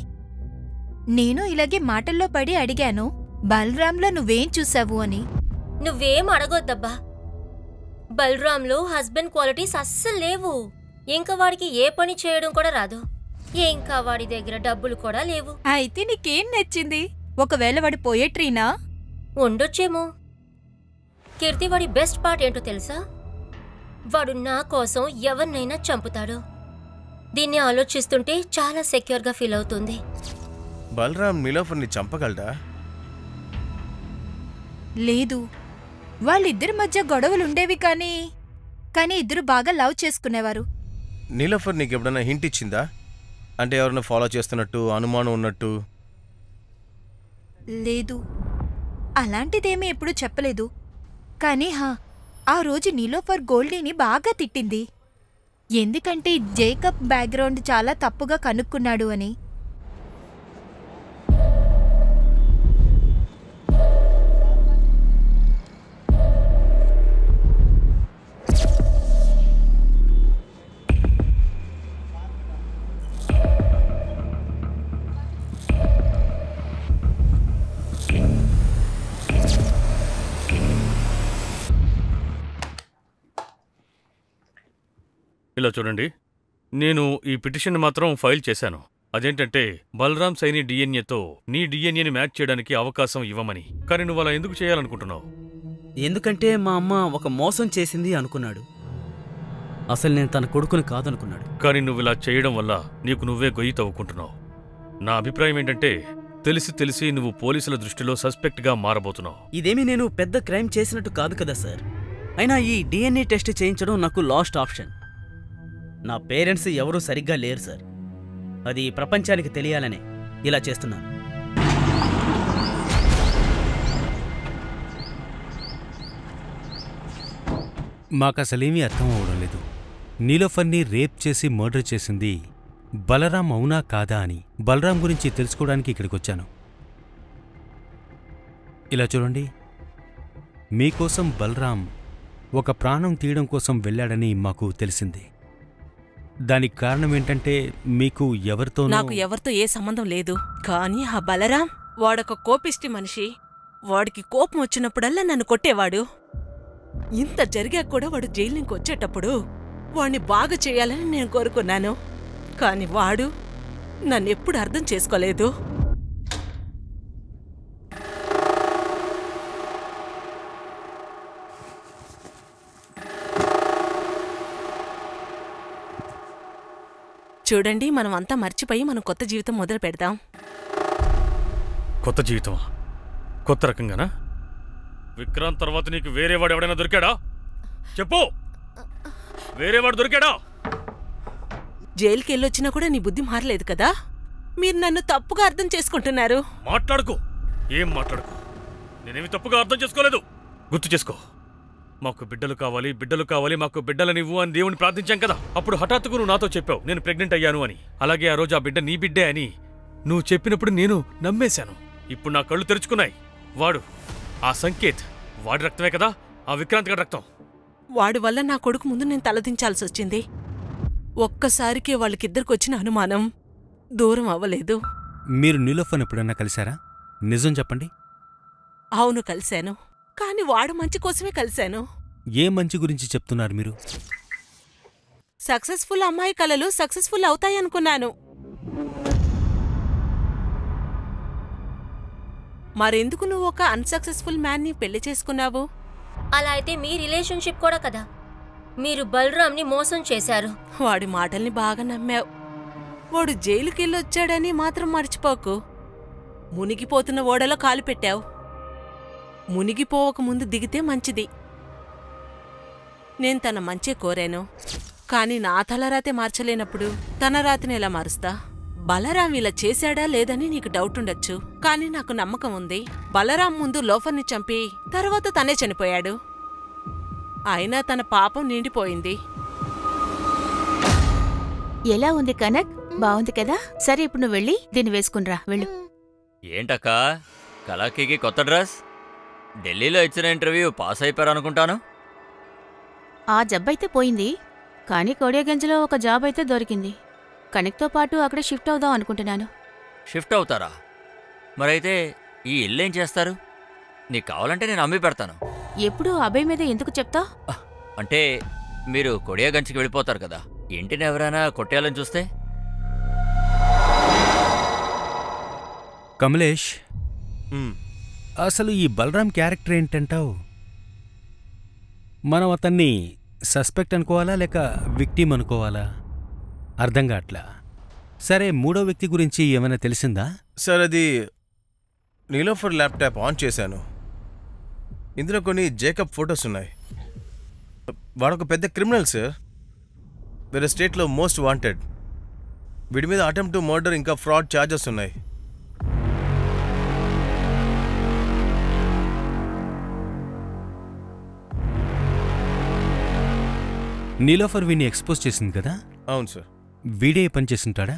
నేను ఇలాగే మాటల్లో పడి అడిగాను, బలరాంలో నువ్వేం చూసావు అని. నువ్వేం అడగొద్దబ్బా. బలరాంలో హస్బెండ్ క్వాలిటీస్ అస్సలు లేవు. ఇంకా వాడికి ఏ పని చేయడం కూడా రాదు. ఇంకా వాడి దగ్గర డబ్బులు కూడా లేవు. అయితే నీకేం నచ్చింది? ఒకవేళ వాడి పోయట్రీనా? ఉండొచ్చేమో. కీర్తి, వాడి బెస్ట్ పార్ట్ ఏంటో తెలుసా? వాడు నా కోసం ఎవరినైనా చంపుతాడు. దీన్ని ఆలోచిస్తుంటే చాలా సెక్యూర్గా ఫీల్ అవుతుంది. బలరాం నీలోఫర్ని చంపగలడా? లేదు, వాళ్ళిద్దరి మధ్య గొడవలుండేవి, కానీ ఇద్దరు బాగా లవ్ చేసుకునేవారు. నీలోఫర్ నీకు ఎప్పుడైనా హింట్ ఇచ్చిందా? అంటే ఎవరైనా ఫాలో చేస్తున్నట్టు, అనుమానం ఉన్నట్టు? లేదు, అలాంటిదేమీ ఎప్పుడూ చెప్పలేదు. కానీ ఆ రోజు నీలోఫర్ గోల్డీని బాగా తిట్టింది. ఎందుకంటే జేకబ్ బ్యాక్గ్రౌండ్ చాలా తప్పుగా కనుక్కున్నాడు అని. ఇలా చూడండి, నేను ఈ పిటిషన్ మాత్రం ఫైల్ చేశాను. అదేంటంటే బలరాం సైని డిఎన్ఏతో నీ డిఎన్ఏని మ్యాచ్ చేయడానికి అవకాశం ఇవ్వమని. కానీ నువ్వు అలా ఎందుకు చేయాలనుకుంటున్నావు? ఎందుకంటే మా అమ్మ ఒక మోసం చేసింది అనుకున్నాడు. అసలు నేను తన కొడుకుని కాదనుకున్నాడు. కానీ నువ్వు ఇలా చేయడం వల్ల నీకు నువ్వే గొయ్యి తవ్వుకుంటున్నావు. నా అభిప్రాయం ఏంటంటే తెలిసి తెలిసి నువ్వు పోలీసుల దృష్టిలో సస్పెక్ట్గా మారబోతున్నావు. ఇదేమీ నేను పెద్ద క్రైమ్ చేసినట్టు కాదు కదా సార్. అయినా ఈ డిఎన్ఏ టెస్ట్ చేయించడం నాకు లాస్ట్ ఆప్షన్. నా పేరెంట్స్ ఎవరూ సరిగ్గా లేరు సార్. అది ప్రపంచానికి తెలియాలనే ఇలా చేస్తున్నాను. మాకసలేమీ అర్థం అవడం లేదు. నీలోఫర్ని రేప్ చేసి మర్డర్ చేసింది బలరాం అవునా కాదా అని బలరాం గురించి తెలుసుకోవడానికి ఇక్కడికొచ్చాను. ఇలా చూడండి, మీకోసం బలరాం ఒక ప్రాణం తీయడం కోసం వెళ్ళాడని మాకు తెలిసింది. దానికి కారణం ఏంటంటే మీకు నాకు ఎవరితో ఏ సంబంధం లేదు. కానీ ఆ బలరాం వాడొక కోపిష్టి మనిషి. వాడికి కోపం వచ్చినప్పుడల్లా నన్ను కొట్టేవాడు. ఇంత జరిగా కూడా వాడు జైలు నుంచి వచ్చేటప్పుడు వాణ్ణి బాగా చేయాలని నేను కోరుకున్నాను. కాని వాడు నన్నెప్పుడు అర్థం చేసుకోలేదు. చూడండి, మనం అంతా మర్చిపోయి మనం కొత్త జీవితం మొదలు పెడదాం. కొత్త జీవితమా? కొత్త రకంగానా? విక్రాంత్ తర్వాత నీకు వేరేవాడు ఎవడైనా దొరికాడా? చెప్పు, వేరేవాడు దొరికాడా? జైలుకి వెళ్ళొచ్చినా కూడా నీ బుద్ధి మారలేదు కదా? మీరు నన్ను తప్పుగా అర్థం చేసుకుంటున్నారు. మాట్లాడుకో. ఏం మాట్లాడుకో? నేనేమి తప్పుగా అర్థం చేసుకోలేదు. గుర్తు చేసుకో, మాకు బిడ్డలు కావాలి, బిడ్డలు కావాలి, మాకు బిడ్డలనివ్వు అని దేవుని ప్రార్థించాం కదా. అప్పుడు హఠాత్తుగా నువ్వు నాతో చెప్పావు నేను ప్రెగ్నెంట్ అయ్యాను అని. అలాగే ఆ రోజు ఆ బిడ్డ నీ బిడ్డే అని నువ్వు చెప్పినప్పుడు నేను నమ్మేశాను. ఇప్పుడు నా కళ్ళు తెరుచుకున్నాయి. వాడు ఆ సంకేత్, వాడి రక్తమే కదా ఆ విక్రాంత్ గారి రక్తం. వాడి వల్ల నా కొడుకు ముందు నేను తలదించాల్సి వచ్చింది. ఒక్కసారికి వాళ్ళకిద్దరికి వచ్చిన అనుమానం దూరం అవ్వలేదు. మీరు నీలోఫర్ని ఎప్పుడన్నా కలిశారా? నిజం చెప్పండి. అవును, కలిశాను. కాని వాడు మంచి కోసమే కలిశాను. ఏ మంచి గురించి చెప్తున్నారు మీరు? సక్సెస్ఫుల్ అమ్మాయి కలలు సక్సెస్ఫుల్ అవుతాయనుకున్నాను. మరెందుకు నువ్వు ఒక అన్సక్సెస్ఫుల్ మ్యాన్ని పెళ్లి చేసుకున్నావు? అలా అయితే మీ రిలేషన్షిప్ కూడా కదా. మీరు బలరాంని మోసం చేశారు. వాడి మాటల్ని బాగా నమ్మావు. వాడు జైలుకెళ్ళొచ్చాడని మాత్రం మర్చిపోకు. మునిగిపోతున్న ఓడలో కాలు పెట్టావు. మునిగిపోవక ముందు దిగితే మంచిది. నేను తన మంచే కోరాను, కాని నా తలరాతే మార్చలేనప్పుడు తన రాతిని ఎలా మారుస్తా? బలరాం ఇలా చేశాడా లేదని నీకు డౌట్ ఉండొచ్చు, కాని నాకు నమ్మకం ఉంది. బలరాం ముందు లోఫర్ని చంపి తర్వాత తనే చనిపోయాడు. అయినా తన పాపం నిండిపోయింది. ఎలా ఉంది కనక్? బాగుంది కదా? సరే, ఇప్పుడు నువ్వు వెళ్ళి దీన్ని వేసుకునిరా, వెళ్ళు. ఏంటక్క, కలాకీకి కొత్త డ్రెస్? ఢిల్లీలో ఇచ్చిన ఇంటర్వ్యూ పాస్ అయిపోయారనుకుంటాను. ఆ జబ్బైతే పోయింది, కానీ కోడియాగంజ్లో ఒక జాబ్ అయితే దొరికింది. కనక్తో పాటు అక్కడ షిఫ్ట్ అవుదాం అనుకుంటున్నాను. షిఫ్ట్ అవుతారా? మరైతే ఈ ఇల్లు ఏం చేస్తారు? నీకు కావాలంటే నేను అమ్మి పెడతాను. ఎప్పుడూ అభయ్ మీద ఎందుకు చెప్తావ్? అంటే మీరు కొడియాగంజ్కి వెళ్ళిపోతారు కదా, ఇంటిని ఎవరైనా కొట్టేయాలని చూస్తే? కమలేష్, అసలు ఈ బలరాం క్యారెక్టర్ ఏంటంటావు? మనం అతన్ని సస్పెక్ట్ అనుకోవాలా లేక విక్టిమ్ అనుకోవాలా? అర్థం కావట్లా. సరే, మూడో వ్యక్తి గురించి ఏమైనా తెలిసిందా? సార్, అది నీలోఫర్ ల్యాప్టాప్ ఆన్ చేశాను. ఇందులో కొన్ని జేకబ్ ఫొటోస్ ఉన్నాయి. వాడొక పెద్ద క్రిమినల్ సార్, వేరే స్టేట్లో మోస్ట్ వాంటెడ్. వీడి మీద అటెంప్ట్ టు మర్డర్ ఇంకా ఫ్రాడ్ ఛార్జెస్ ఉన్నాయి. నీలోఫర్ వీడిని ఎక్స్పోజ్ చేసింది కదా? అవును సార్. వీడే పని చేస్తుంటాడా?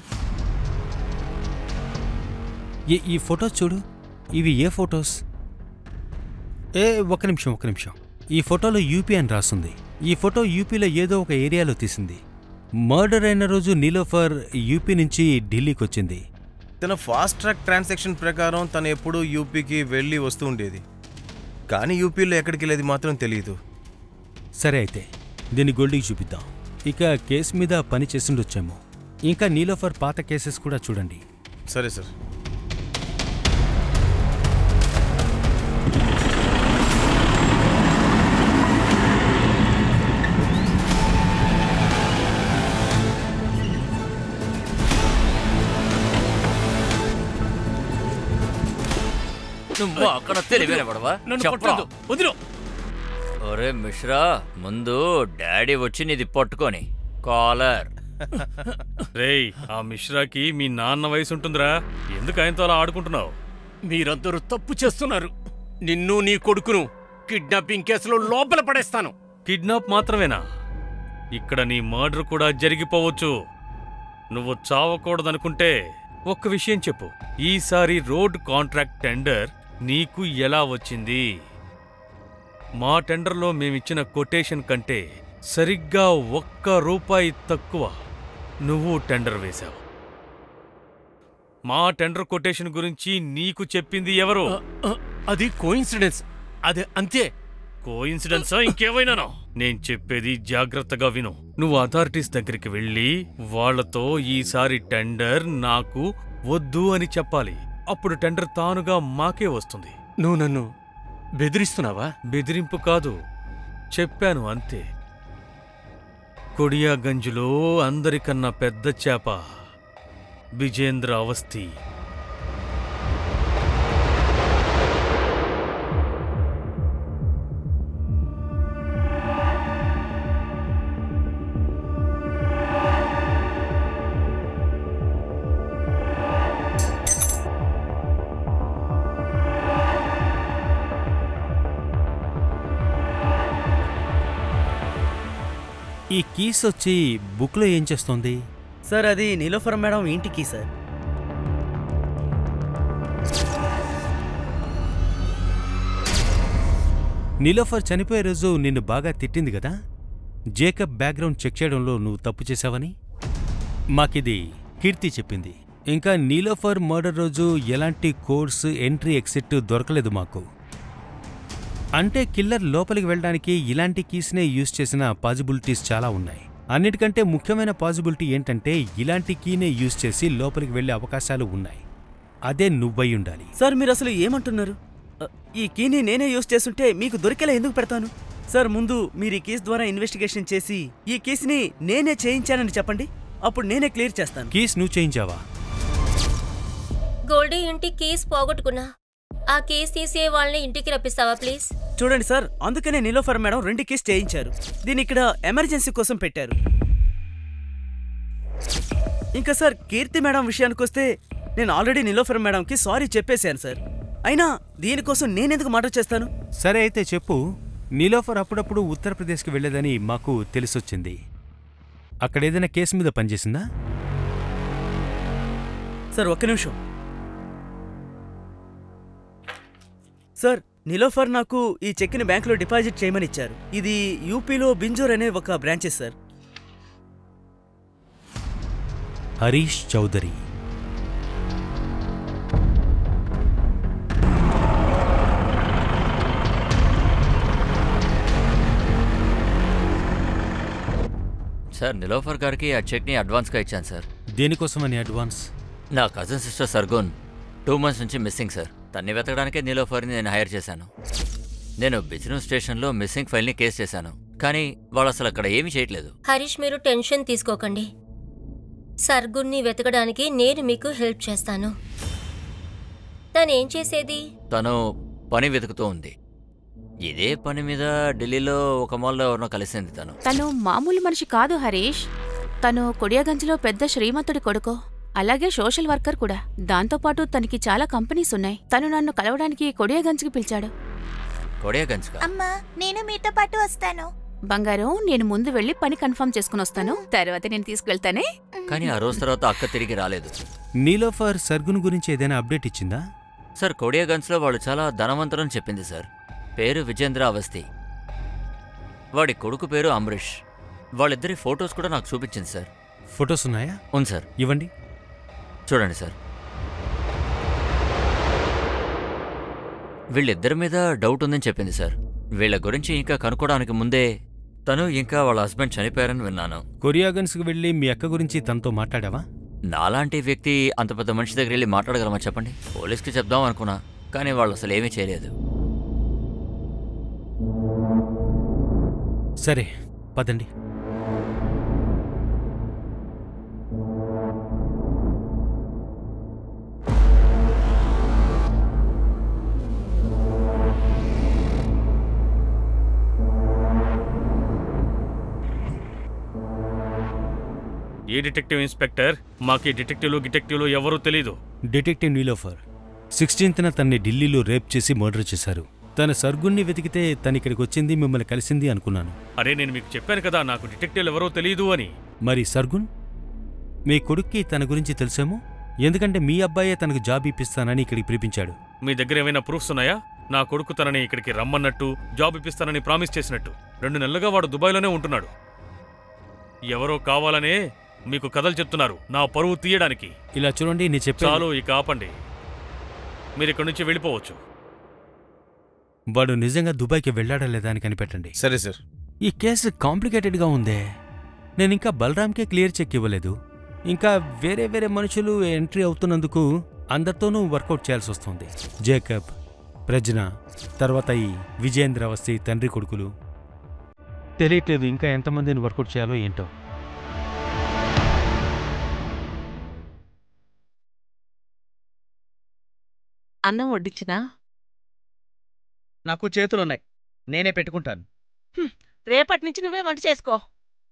ఈ ఫొటోస్ చూడు, ఇవి ఏ ఫొటోస్? ఒక్క నిమిషం. ఈ ఫోటోలో యూపీ అని రాస్తుంది. ఈ ఫోటో యూపీలో ఏదో ఒక ఏరియాలో తీసింది. మర్డర్ అయిన రోజు నీలోఫర్ యూపీ నుంచి ఢిల్లీకి వచ్చింది. తన ఫాస్ట్ ట్రాక్ ట్రాన్సాక్షన్ ప్రకారం తను ఎప్పుడూ యూపీకి వెళ్ళి వస్తూ ఉండేది, కానీ యూపీలో ఎక్కడికి వెళ్ళేది మాత్రం తెలియదు. సరే, అయితే దీన్ని గోల్డీకి చూపిద్దాం. ఇక కేసు మీద పని చేసిండొచ్చేమో. ఇంకా నీలోఫర్ పాత కేసెస్ కూడా చూడండి. సరే సార్. నువ్వు అక్కడ తెలివేనవడవా? వదిలో. ఒరే మిశ్రా, ముందు డాడీ వచ్చి నీది పట్టుకొని కాలర్. రేయ్, ఆ మిశ్రాకి మీ నాన్న వయసు ఉంటుందిరా, ఎందుకు ఆయనతో అలా ఆడుకుంటున్నావు? మీరందరూ తప్పు చేస్తున్నారు. నిన్ను నీ కొడుకును కిడ్నాపింగ్ కేసులో లోపల పడేస్తాను. కిడ్నాప్ మాత్రమేనా? ఇక్కడ నీ మర్డర్ కూడా జరిగిపోవచ్చు. నువ్వు చావకూడదనుకుంటే ఒక్క విషయం చెప్పు. ఈసారి రోడ్ కాంట్రాక్ట్ టెండర్ నీకు ఎలా వచ్చింది? మా టెండర్లో మేమిచ్చిన కొటేషన్ కంటే సరిగ్గా ₹1 తక్కువ నువ్వు టెండర్ వేశావు. మా టెండర్ కొటేషన్ గురించి నీకు చెప్పింది ఎవరు? అది కోయిన్సిడెన్స్. అదే, అంతే. కోయిన్సిడెన్సా ఇంకేమైనానా? నేను చెప్పేది జాగ్రత్తగా విను. నువ్వు అథారిటీస్ దగ్గరికి వెళ్ళి వాళ్లతో ఈసారి టెండర్ నాకు వద్దు అని చెప్పాలి. అప్పుడు టెండర్ తానుగా మాకే వస్తుంది. నువ్వు నన్ను బెదిరిస్తున్నావా? బెదిరింపు కాదు, చెప్పాను అంతే. కొడియాగంజ్లో అందరికన్నా పెద్ద చేప విజేంద్ర అవస్థి. ఈ కీస్ వచ్చి బుక్లో ఏం చేస్తోంది? సార్ అది నీలోఫర్ మేడం ఇంటికి సార్. నీలోఫర్ చనిపోయే రోజు నిన్ను బాగా తిట్టింది కదా, జేకబ్ బ్యాక్గ్రౌండ్ చెక్ చేయడంలో నువ్వు తప్పు చేశావని. మాకిది కీర్తి చెప్పింది. ఇంకా నీలోఫర్ మర్డర్ రోజు ఎలాంటి కోడ్స్, ఎంట్రీ, ఎగ్జిట్ దొరకలేదు మాకు. అంటే కిల్లర్ లోపలికి వెళ్ళడానికి ఇలాంటి కీస్నే యూజ్ చేసిన పాజిబిలిటీస్ చాలా ఉన్నాయి. అన్నిటికంటే ముఖ్యమైన పాజిబిలిటీ ఏంటంటే ఇలాంటి కీనే యూజ్ చేసి లోపలికి వెళ్లే అవకాశాలు ఉన్నాయి. అదే నువ్వై ఉండాలి. సార్ మీరు అసలు ఏమంటున్నారు? ఈ కీని నేనే యూజ్ చేస్తుంటే మీకు దొరికేలా ఎందుకు పెడతాను? సార్ ముందు మీరు ఈ కేసు ద్వారా ఇన్వెస్టిగేషన్ చేసి ఈ కేసుని నేనే చేయించానని చెప్పండి, అప్పుడు నేనే క్లియర్ చేస్తాను. కీస్ నువ్వు చేయించావా? గోల్డీ ఇంటి కీస్ పోగొట్టుకున్నా. ఆ కేసు తీసే వాళ్ళని ఇంటికి రప్పిస్తావా ప్లీజ్? చూడండి సార్, అందుకనే నీలోఫర్ మేడం 2 కేసు చేయించారు. దీని ఇక్కడ ఎమర్జెన్సీ కోసం పెట్టారు. ఇంకా సార్ కీర్తి మేడం విషయానికి వస్తే నేను ఆల్రెడీ నీలోఫర్ మేడంకి సారీ చెప్పేశాను సార్. అయినా దీనికోసం నేనెందుకు మర్డర్ చేస్తాను? సరే అయితే చెప్పు. నీలోఫర్ అప్పుడప్పుడు ఉత్తరప్రదేశ్కి వెళ్లేదని మాకు తెలిసొచ్చింది. అక్కడేదైనా కేసు మీద పనిచేసిందా? సార్ ఒక్క నిమిషం. సార్ నీలోఫర్ నాకు ఈ చెక్ని బ్యాంకులో డిపాజిట్ చేయమని ఇచ్చారు. ఇది యూపీలో బింజోర్ అనే ఒక branches sir. Harish Chaudhary. Sir Nilofar గారికి ఆ చెక్ని అడ్వాన్స్గా ఇచ్చాను సార్. దేనికోసమని అడ్వాన్స్? నా కజిన్ సిస్టర్ సర్గోన్ 2 months నుంచి మిస్సింగ్ సార్. తన్ని వెతకడానికే నీలోఫర్ని నేను హైర్ చేశాను. నేను బిజినెస్ స్టేషన్లో మిస్సింగ్ ఫైల్ని కేసు చేశాను, కానీ వాళ్ళు అసలు అక్కడ ఏమీ చేయట్లేదు. హరీష్ మీరు టెన్షన్ తీసుకోకండి. సర్గుణ్ణి వెతకడానికి నేను మీకు హెల్ప్ చేస్తాను. తనేం చేసేది? తను పని వెతుకుతూ ఉంది. ఇదే పని మీద ఢిల్లీలో ఒక మాల్లో ఎవరినో కలిసింది. తను మామూలు మనిషి కాదు హరీష్. తను కొడియాగంజ్లో పెద్ద శ్రీమంతుడి కొడుకు, అలాగే సోషల్ వర్కర్ కూడా. దాంతోపాటు తనకి చాలా కంపెనీస్ ఉన్నాయి. తను నన్ను కలవడానికి కొడియాగంజ్కి పిలిచాడు. అమ్మా నేను మీతో పాటు వస్తాను. బంగారం, నేను ముందు వెళ్ళి పని కన్ఫర్మ్ చేసుకుని వస్తాను, తర్వాత నేను తీసుకువెళ్తానే. కానీ ఆ రోజు తర్వాత అక్క తిరిగి రాలేదు. నీలోఫర్ సర్గున్ గురించి ఏదైనా అప్డేట్ ఇచ్చిందా? సార్ కొడియాగంజ్లో వాళ్ళు చాలా ధనవంతులని చెప్పింది సార్. పేరు విజేంద్ర అవస్థి, వాడి కొడుకు పేరు అమరీష్. వాళ్ళిద్దరి ఫొటోస్ కూడా నాకు చూపించింది సార్. ఫొటోస్ ఉన్నాయా? ఉంది సార్. ఇవ్వండి. చూడండి సార్, వీళ్ళిద్దరి మీద డౌట్ ఉందని చెప్పింది సార్. వీళ్ళ గురించి ఇంకా కనుక్కోవడానికి ముందే తను ఇంకా వాళ్ళ హస్బెండ్ చనిపోయారని విన్నాను. కొరియాగన్స్కి వెళ్ళి మీ అక్క గురించి తనతో మాట్లాడావా? నాలాంటి వ్యక్తి అంత పెద్ద మనిషి దగ్గర వెళ్ళి మాట్లాడగలమా చెప్పండి? పోలీస్కి చెప్దాం అనుకున్నా, కానీ వాళ్ళు అసలు ఏమీ చేయలేదు. సరే పదండి. ఏ డిటెక్టివ్ ఇన్స్పెక్టర్? మాకు డిటెక్టివ్లు ఎవరూ తెలీదు. డిటెక్టివ్ నీలోఫర్ 16th తన్ని ఢిల్లీలో రేప్ చేసి మర్డర్ చేశారు. తన సర్గుణ్ణి వెతికితే తనిక్కడికి వచ్చింది, మిమ్మల్ని కలిసింది అనుకున్నాను. అరే నేను మీకు చెప్పాను కదా నాకు డిటెక్టివ్లు ఎవరో తెలీదు అని. మరి సర్గుణ్ మీ కొడుక్కి తన గురించి తెలుసేమో, ఎందుకంటే మీ అబ్బాయే తనకు జాబ్ ఇప్పిస్తానని ఇక్కడికి పిలిపించాడు. మీ దగ్గర ఏమైనా ప్రూఫ్స్ ఉన్నాయా? నా కొడుకు తనని ఇక్కడికి రమ్మన్నట్టు, జాబ్ ఇప్పిస్తానని ప్రామిస్ చేసినట్టు. 2 నెలలుగా వాడు దుబాయ్లోనే ఉంటున్నాడు. ఎవరో కావాలనే మీకు కథలు చెప్తున్నారు నా పరువు తీయడానికి. ఇలా చూడండి, నేను చెప్పాను. చాలు, ఇక ఆపండి. మీరు ఇక్కడి నుంచి వెళ్ళిపోవచ్చు. వాడు నిజంగా దుబాయ్కి వెళ్ళాడా లేదా అని కనిపెట్టండి. సరే సార్. ఈ కేసు కాంప్లికేటెడ్గా ఉందే. నేను ఇంకా బలరామ్కే క్లియర్ చెక్ ఇవ్వలేదు. ఇంకా వేరే వేరే మనుషులు ఎంట్రీ అవుతున్నందుకు అందరితోనూ వర్కౌట్ చేయాల్సి వస్తుంది. జేకబ్, ప్రజ్ఞ, తర్వాత ఈ విజేంద్ర అవస్థి తండ్రి కొడుకులు. తెలియట్లేదు ఇంకా ఎంతమందిని వర్కౌట్ చేయాలో ఏంటో. అన్నం వడ్డించినా? నాకు చేతులున్నాయి, నేనే పెట్టుకుంటాను. రేపటి నుంచి నువ్వే వంట చేసుకో.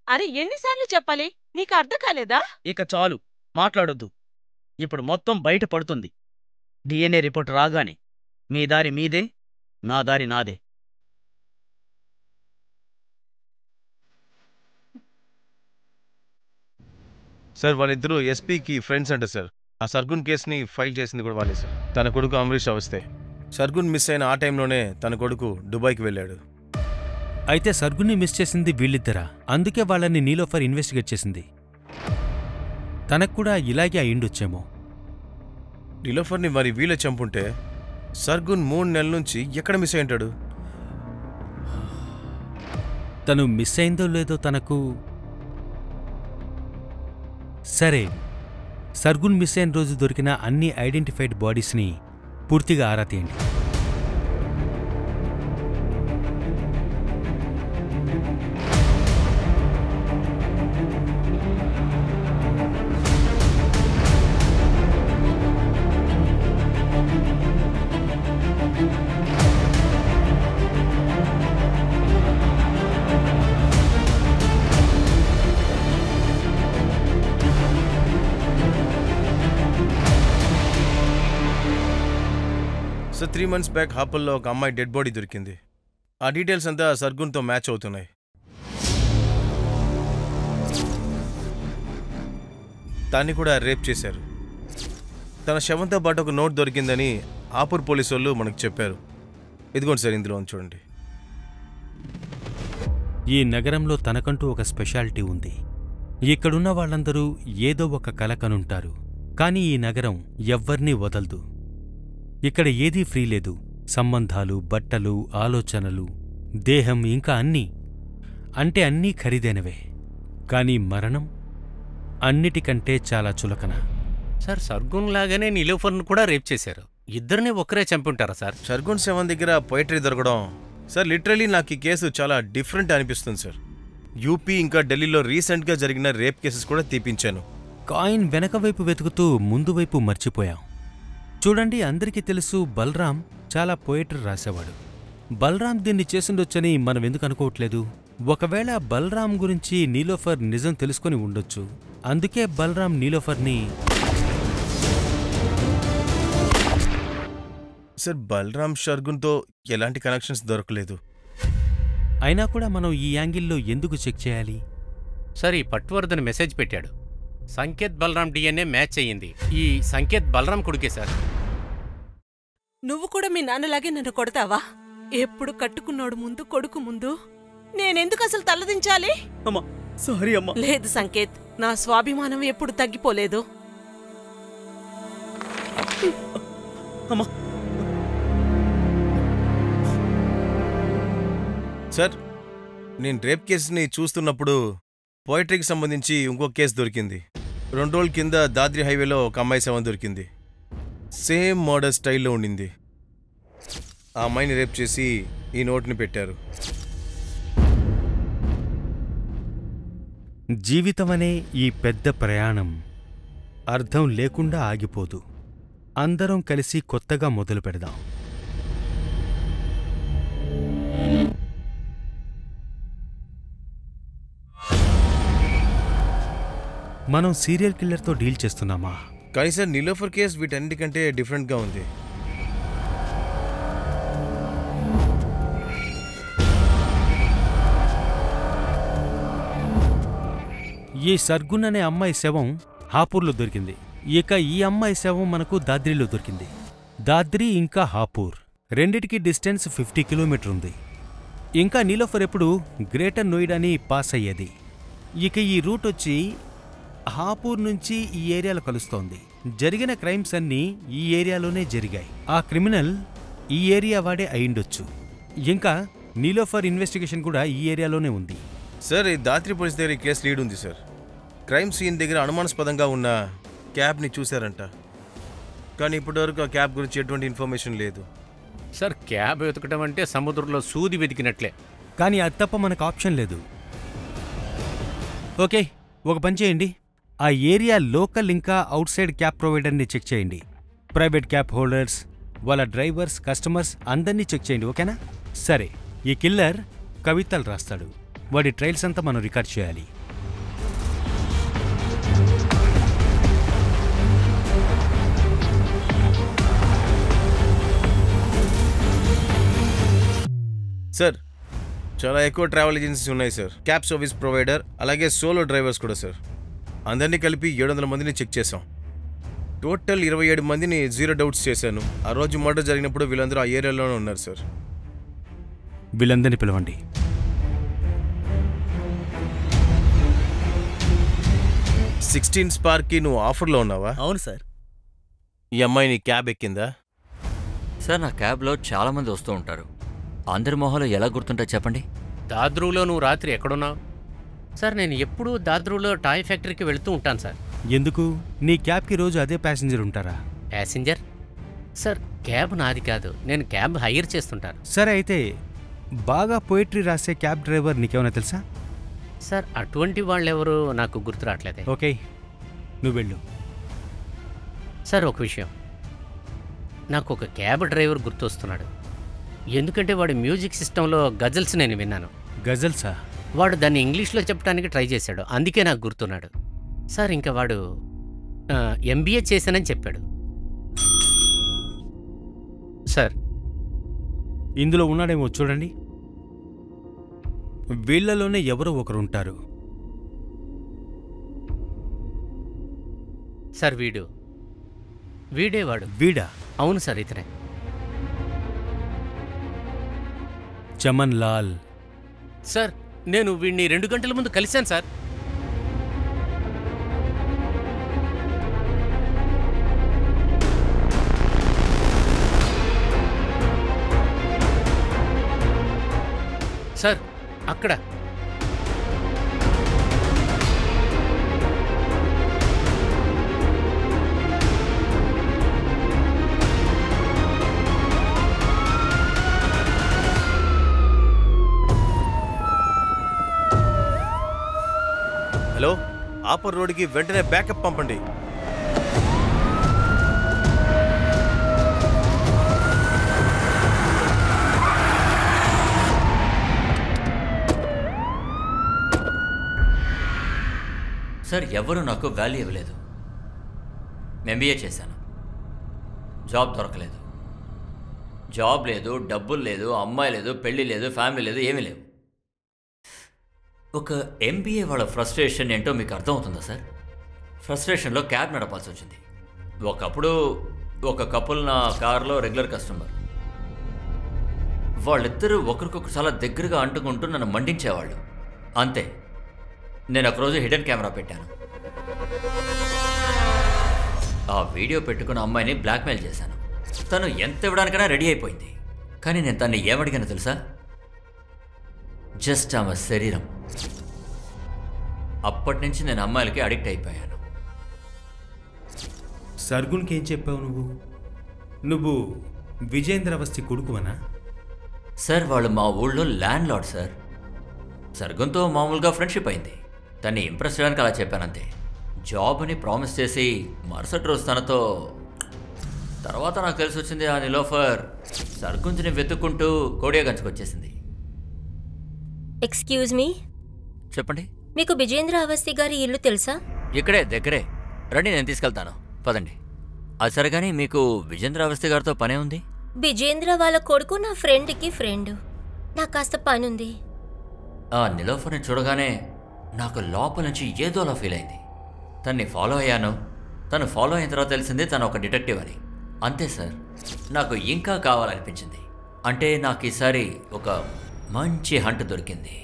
అరే ఎన్నిసార్లు చెప్పాలి, నీకు అర్థం కాలేదా? ఇక చాలు, మాట్లాడొద్దు. ఇప్పుడు మొత్తం బయట పడుతుంది. డిఎన్ఏ రిపోర్ట్ రాగానే మీ దారి మీదే, నా దారి నాదే. సార్ వాళ్ళిద్దరూ ఎస్పీకి ఫ్రెండ్స్ అంట సార్. ఆ సర్గున్ కేసుని ఫైల్ చేసింది కూడా వాళ్ళే సార్. తన కొడుకు అమరీష్ అవస్తే సర్గున్ మిస్ అయిన ఆ టైంలోనే తన కొడుకు దుబాయ్కి వెళ్ళాడు. అయితే సర్గున్ని మిస్ చేసింది వీళ్ళిద్దరా? అందుకే వాళ్ళని నీలోఫర్ ఇన్వెస్టిగేట్ చేసింది. తనకు కూడా ఇలాగే అయిండొచ్చేమో. నీలోఫర్ని మరి వీళ్ళే చంపుంటే సర్గున్ 3 నెలల నుంచి ఎక్కడ మిస్ అయి ఉంటాడు? తను మిస్ అయిందో లేదో తనకు. సరే, సర్గున్ మిస్ అయిన రోజు దొరికిన అన్ని ఐడెంటిఫైడ్ బాడీస్ని పూర్తిగా ఆరా తీయండి. సార్ 3 months బ్యాక్ హాపల్లో ఒక అమ్మాయి డెడ్ బాడీ దొరికింది. ఆ డీటెయిల్స్ అంతా సర్గున్తో మ్యాచ్ అవుతున్నాయి. దాన్ని కూడా రేప్ చేశారు. తన శవంతో పాటు ఒక నోట్ దొరికిందని ఆపూర్ పోలీసు వాళ్ళు మనకు చెప్పారు. ఇదిగోండి సార్, ఇందులో చూడండి. ఈ నగరంలో తనకంటూ ఒక స్పెషాలిటీ ఉంది. ఇక్కడున్న వాళ్ళందరూ ఏదో ఒక కల కనుంటారు. కానీ ఈ నగరం ఎవ్వర్నీ వదలదు. ఇక్కడ ఏదీ ఫ్రీ లేదు. సంబంధాలు, బట్టలు, ఆలోచనలు, దేహం, ఇంకా అన్నీ. అంటే అన్నీ ఖరీదైనవే. కానీ మరణం అన్నిటికంటే చాలా చులకన. సార్ సర్గున్ లాగానే నీలోఫర్ను కూడా రేప్ చేశారు. ఇద్దరిని ఒకరే చంపుంటారా సార్? సర్గున్ శవం దగ్గర పోయిటరీ దొరకడం సార్, లిటరలీ నాకు ఈ కేసు చాలా డిఫరెంట్ అనిపిస్తుంది సార్. యూపీ ఇంకా ఢిల్లీలో రీసెంట్గా జరిగిన రేప్ కేసెస్ కూడా తీపించాను. కాయిన్ వెనక వైపు వెతుకుతూ ముందు వైపు మర్చిపోయాం. చూడండి, అందరికీ తెలుసు బలరాం చాలా పోయిటరీ రాసేవాడు. బలరాం దీన్ని చేసుండొచ్చని మనం ఎందుకు అనుకోవట్లేదు? ఒకవేళ బలరాం గురించి నీలోఫర్ నిజం తెలుసుకొని ఉండొచ్చు. అందుకే బలరాం నీలోఫర్ని. సార్ బలరాం సర్గున్తో ఎలాంటి కనెక్షన్స్ దొరకలేదు. అయినా కూడా మనం ఈ యాంగిల్లో ఎందుకు చెక్ చేయాలి? సార్ ఈ పట్వర్ధన్ మెసేజ్ పెట్టాడు. సంకేత్ బలరాం డిఎన్ఏ మ్యాచ్ అయ్యింది. ఈ సంకేత్ బలరాం కొడుకే సార్. నువ్వు కూడా మీ నాన్నలాగే నన్ను కొడతావా? ఎప్పుడు కట్టుకున్నాడు ముందు, కొడుకు ముందు. నేనెందుకు అసలు తలదించాలి? అమ్మా సారీ అమ్మా. లేదు సంకేత్, నా స్వాభిమానం ఎప్పుడు తగ్గిపోలేదు. అమ్మా సార్, నేను రేప్ కేసుని చూస్తున్నప్పుడు పోయిటరీకి సంబంధించి ఇంకో కేసు దొరికింది. 2 రోజుల కింద దాద్రి హైవేలో ఒక అమ్మాయి శవం దొరికింది. సేమ్ మర్డర్ స్టైల్లో ఉండింది. ఆ అమ్మాయిని రేప్ చేసి ఈ నోట్ని పెట్టారు. జీవితమనే ఈ పెద్ద ప్రయాణం అర్థం లేకుండా ఆగిపోదు. అందరం కలిసి కొత్తగా మొదలు పెడదాం. మనం సీరియల్ కిల్లర్తో డీల్ చేస్తున్నామా? కానీ సార్ నీలోఫర్ కేస్ వీటన్నిటికంటే డిఫరెంట్గా ఉంది. ఈ సర్గున్ అనే అమ్మాయి శవం హాపూర్లో దొరికింది. ఇక ఈ అమ్మాయి శవం మనకు దాద్రిలో దొరికింది. దాద్రి ఇంకా హాపూర్ రెండిటికి డిస్టెన్స్ 50 కిలోమీటర్ ఉంది. ఇంకా నీలోఫర్ ఎప్పుడు గ్రేటర్ నోయిడాని పాస్ అయ్యేది. ఇక ఈ రూట్ వచ్చి హాపూర్ నుంచి ఈ ఏరియాలో కలుస్తోంది. జరిగిన క్రైమ్స్ అన్నీ ఈ ఏరియాలోనే జరిగాయి. ఆ క్రిమినల్ ఈ ఏరియా వాడే అయిండొచ్చు. ఇంకా నీలోఫర్ ఇన్వెస్టిగేషన్ కూడా ఈ ఏరియాలోనే ఉంది. సార్, ఈ దాత్రి పోలీస్ దగ్గర ఈ కేసు లీడ్ ఉంది సార్. క్రైమ్ సీన్ దగ్గర అనుమానాస్పదంగా ఉన్న క్యాబ్ని చూశారంట. కానీ ఇప్పటివరకు ఆ క్యాబ్ గురించి ఎటువంటి ఇన్ఫర్మేషన్ లేదు. సార్ క్యాబ్ వెతకడం అంటే సముద్రంలో సూది వెతికినట్లే. కానీ అది తప్ప మనకు ఆప్షన్ లేదు. ఓకే, ఒక పని చేయండి. ఆ ఏరియా లోకల్ ఇంకా అవుట్ సైడ్ క్యాబ్ ప్రొవైడర్ని చెక్ చేయండి. ప్రైవేట్ క్యాబ్ హోల్డర్స్, వాళ్ళ డ్రైవర్స్, కస్టమర్స్ అందరినీ చెక్ చేయండి. ఓకేనా? సరే, ఈ కిల్లర్ కవితలు రాస్తాడు. వాడి ట్రయల్స్ అంతా మనం రికార్డ్ చేయాలి. సార్, చాలా ఎక్కువ ట్రావెల్ ఏజెన్సీస్ ఉన్నాయి సార్. క్యాబ్ సర్వీస్ ప్రొవైడర్, అలాగే సోలో డ్రైవర్స్ కూడా సార్. అందరినీ కలిపి 700 మందిని చెక్ చేసాం. టోటల్ 27 మందిని జీరో డౌట్స్ చేశాను. ఆ రోజు మర్డర్ జరిగినప్పుడు వీళ్ళందరూ ఆ ఏరియాలోనే ఉన్నారు సార్. వీళ్ళందరినీ పిలవండి. స్పార్క్కి నువ్వు ఆఫర్లో ఉన్నావా? అవును సార్. ఈ అమ్మాయి నీ క్యాబ్ ఎక్కిందా? సార్, నా క్యాబ్లో చాలామంది వస్తూ ఉంటారు. అందరి మొహాలు ఎలా గుర్తుంటాయి చెప్పండి. దాద్రూలో నువ్వు రాత్రి ఎక్కడున్నావు? సార్, నేను ఎప్పుడూ దాద్రూలో టాయ్ ఫ్యాక్టరీకి వెళ్తూ ఉంటాను సార్. ఎందుకు? నీ క్యాబ్కి రోజు అదే ప్యాసింజర్ ఉంటారా? ప్యాసింజర్? సార్, క్యాబ్ నాది కాదు, నేను క్యాబ్ హైర్ చేస్తుంటాను. సరే, అయితే బాగా పోయిటరీ రాసే క్యాబ్ డ్రైవర్ నీకేమైనా తెలుసా? సార్, అటువంటి వాళ్ళెవరూ నాకు గుర్తు రావట్లేదే. ఓకే, నువ్వు వెళ్ళు. సార్, ఒక విషయం, నాకు ఒక క్యాబ్ డ్రైవర్ గుర్తొస్తున్నాడు. ఎందుకంటే వాడి మ్యూజిక్ సిస్టంలో గజల్స్ నేను విన్నాను. గజల్సా? వాడు దాన్ని ఇంగ్లీష్లో చెప్పడానికి ట్రై చేశాడు, అందుకే నాకు గుర్తున్నాడు. సార్, ఇంకా వాడు MBA చేశానని చెప్పాడు. సార్, ఇందులో ఉన్నాడేమో చూడండి. వీళ్లలోనే ఎవరో ఒకరు ఉంటారు. సార్, వీడేవాడు. వీడా? అవును సార్, ఇతనే. చమన్ లాల్. సార్, నేను వీడిని 2 గంటల ముందు కలిశాను సార్. సార్, అక్కడ. హలో, ఆపర్ రోడ్కి వెంటనే బ్యాకప్ పంపండి. సార్, ఎవరు నాకు వాల్యూ ఇవ్వలేదు. MBA చేశాను, జాబ్ దొరకలేదు. జాబ్ లేదు, డబ్బులు లేదు, అమ్మాయి లేదు, పెళ్ళి లేదు, ఫ్యామిలీ లేదు, ఏమీ లేవు. ఒక MBA వాళ్ళ ఫ్రస్ట్రేషన్ ఏంటో మీకు అర్థమవుతుందా సార్? ఫ్రస్ట్రేషన్లో క్యాబ్ నడపాల్సి వచ్చింది. ఒకప్పుడు ఒక కపుల్ నా కార్లో రెగ్యులర్ కస్టమర్. వాళ్ళిద్దరూ ఒకరికొకరు చాలా దగ్గరగా అంటుకుంటూ నన్ను మండించేవాళ్ళు. అంతే, నేను ఒకరోజు హిడెన్ కెమెరా పెట్టాను. ఆ వీడియో పెట్టుకున్న అమ్మాయిని బ్లాక్మెయిల్ చేశాను. తను ఎంత ఇవ్వడానికైనా రెడీ అయిపోయింది. కానీ నేను తన్ని ఏమడిగానో తెలుసా? జస్ట్ ఆమె శరీరం. అప్పటి నుంచి నేను అమ్మాయిలకి అడిక్ట్ అయిపోయాను. సర్గున్కి ఏం చెప్పావు నువ్వు? నువ్వు విజేంద్ర అవస్థి కొడుకువనా? సార్, వాళ్ళు మా ఊళ్ళో ల్యాండ్ లార్డ్ సార్. సర్గున్తో మామూలుగా ఫ్రెండ్షిప్ అయింది. తన్ని ఇంప్రెస్ చేయడానికి అలా చెప్పానంతే. జాబ్ అని ప్రామిస్ చేసి మరుసటి రోజు తనతో. తర్వాత నాకు తెలిసి వచ్చింది, ఆ నిలోఫర్ సర్గున్స్ని వెతుక్కుంటూ కోడియాగంజ్కి వచ్చేసింది. ఎక్స్క్యూజ్ మీ, చెప్పండి. మీకు విజేంద్ర అవస్థి గారి ఇల్లు తెలుసా? ఇక్కడే దగ్గరే, రండి, నేను తీసుకెళ్తాను, పదండి. అది సరే, కానీ మీకు విజేంద్ర అవస్థి గారితో పనే ఉంది? విజేంద్ర వాళ్ళ కొడుకు నా ఫ్రెండ్కి ఫ్రెండ్. నాకు కాస్త పనుంది. ఆ నిలోఫర్ని చూడగానే నాకు లోపల నుంచి ఏదోలా ఫీల్ అయింది. తన్ని ఫాలో అయ్యాను. తను ఫాలో అయిన తర్వాత తెలిసింది తను ఒక డిటెక్టివ్ అని. అంతే సార్, నాకు ఇంకా కావాలనిపించింది. అంటే నాకు ఈసారి ఒక మంచి హంట్ దొరికింది.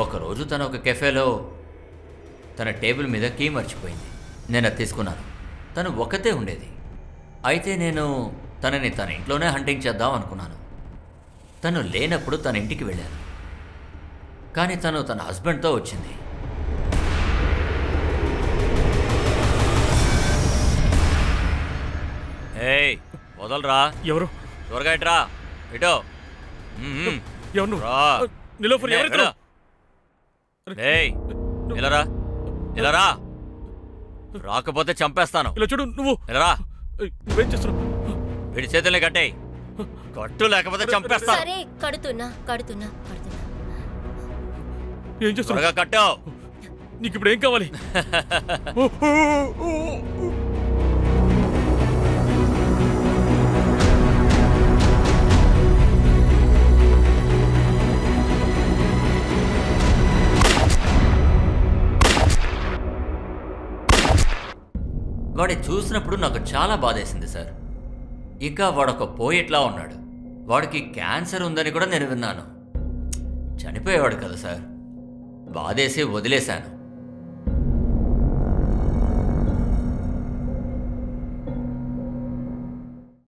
ఒకరోజు తను ఒక కెఫేలో తన టేబుల్ మీద కీ మర్చిపోయింది. నేను అది తీసుకున్నాను. తను ఒక్కతే ఉండేది. అయితే నేను తనని తన ఇంట్లోనే హంటింగ్ చేద్దాం అనుకున్నాను. తను లేనప్పుడు తన ఇంటికి వెళ్ళాను. కానీ తను తన హస్బెండ్తో వచ్చింది. ఏయ్, వదలరా. ఎవరు? త్వరగా ఇట్రా. ఇటో. ఎవరు నువ్వు? రా. నిలోఫర్ ఎవరు? ఏయ్, ఇలారా ఇలారా, రాకపోతే చంపేస్తాను. ఇలా చూడు నువ్వు. ఇలారా, నువ్వేం చేస్తున్నావు? వీడి చేతుల్ని కట్టేయ్, కట్టు లేకపోతే చంపేస్తాను. సరే కడుతున్నా కడుతున్నా కడుతున్నా. ఏం చేస్తున్నావు? త్వరగా కట్టు. నీకు ఇప్పుడు ఏం కావాలి? వాడి చూసినప్పుడు నాకు చాలా బాధేసింది సార్. ఇక వాడొక పోయిట్లా ఉన్నాడు. వాడికి క్యాన్సర్ ఉందని కూడా నేను విన్నాను. చనిపోయేవాడు కదా సార్, బాధేసి వదిలేశాను.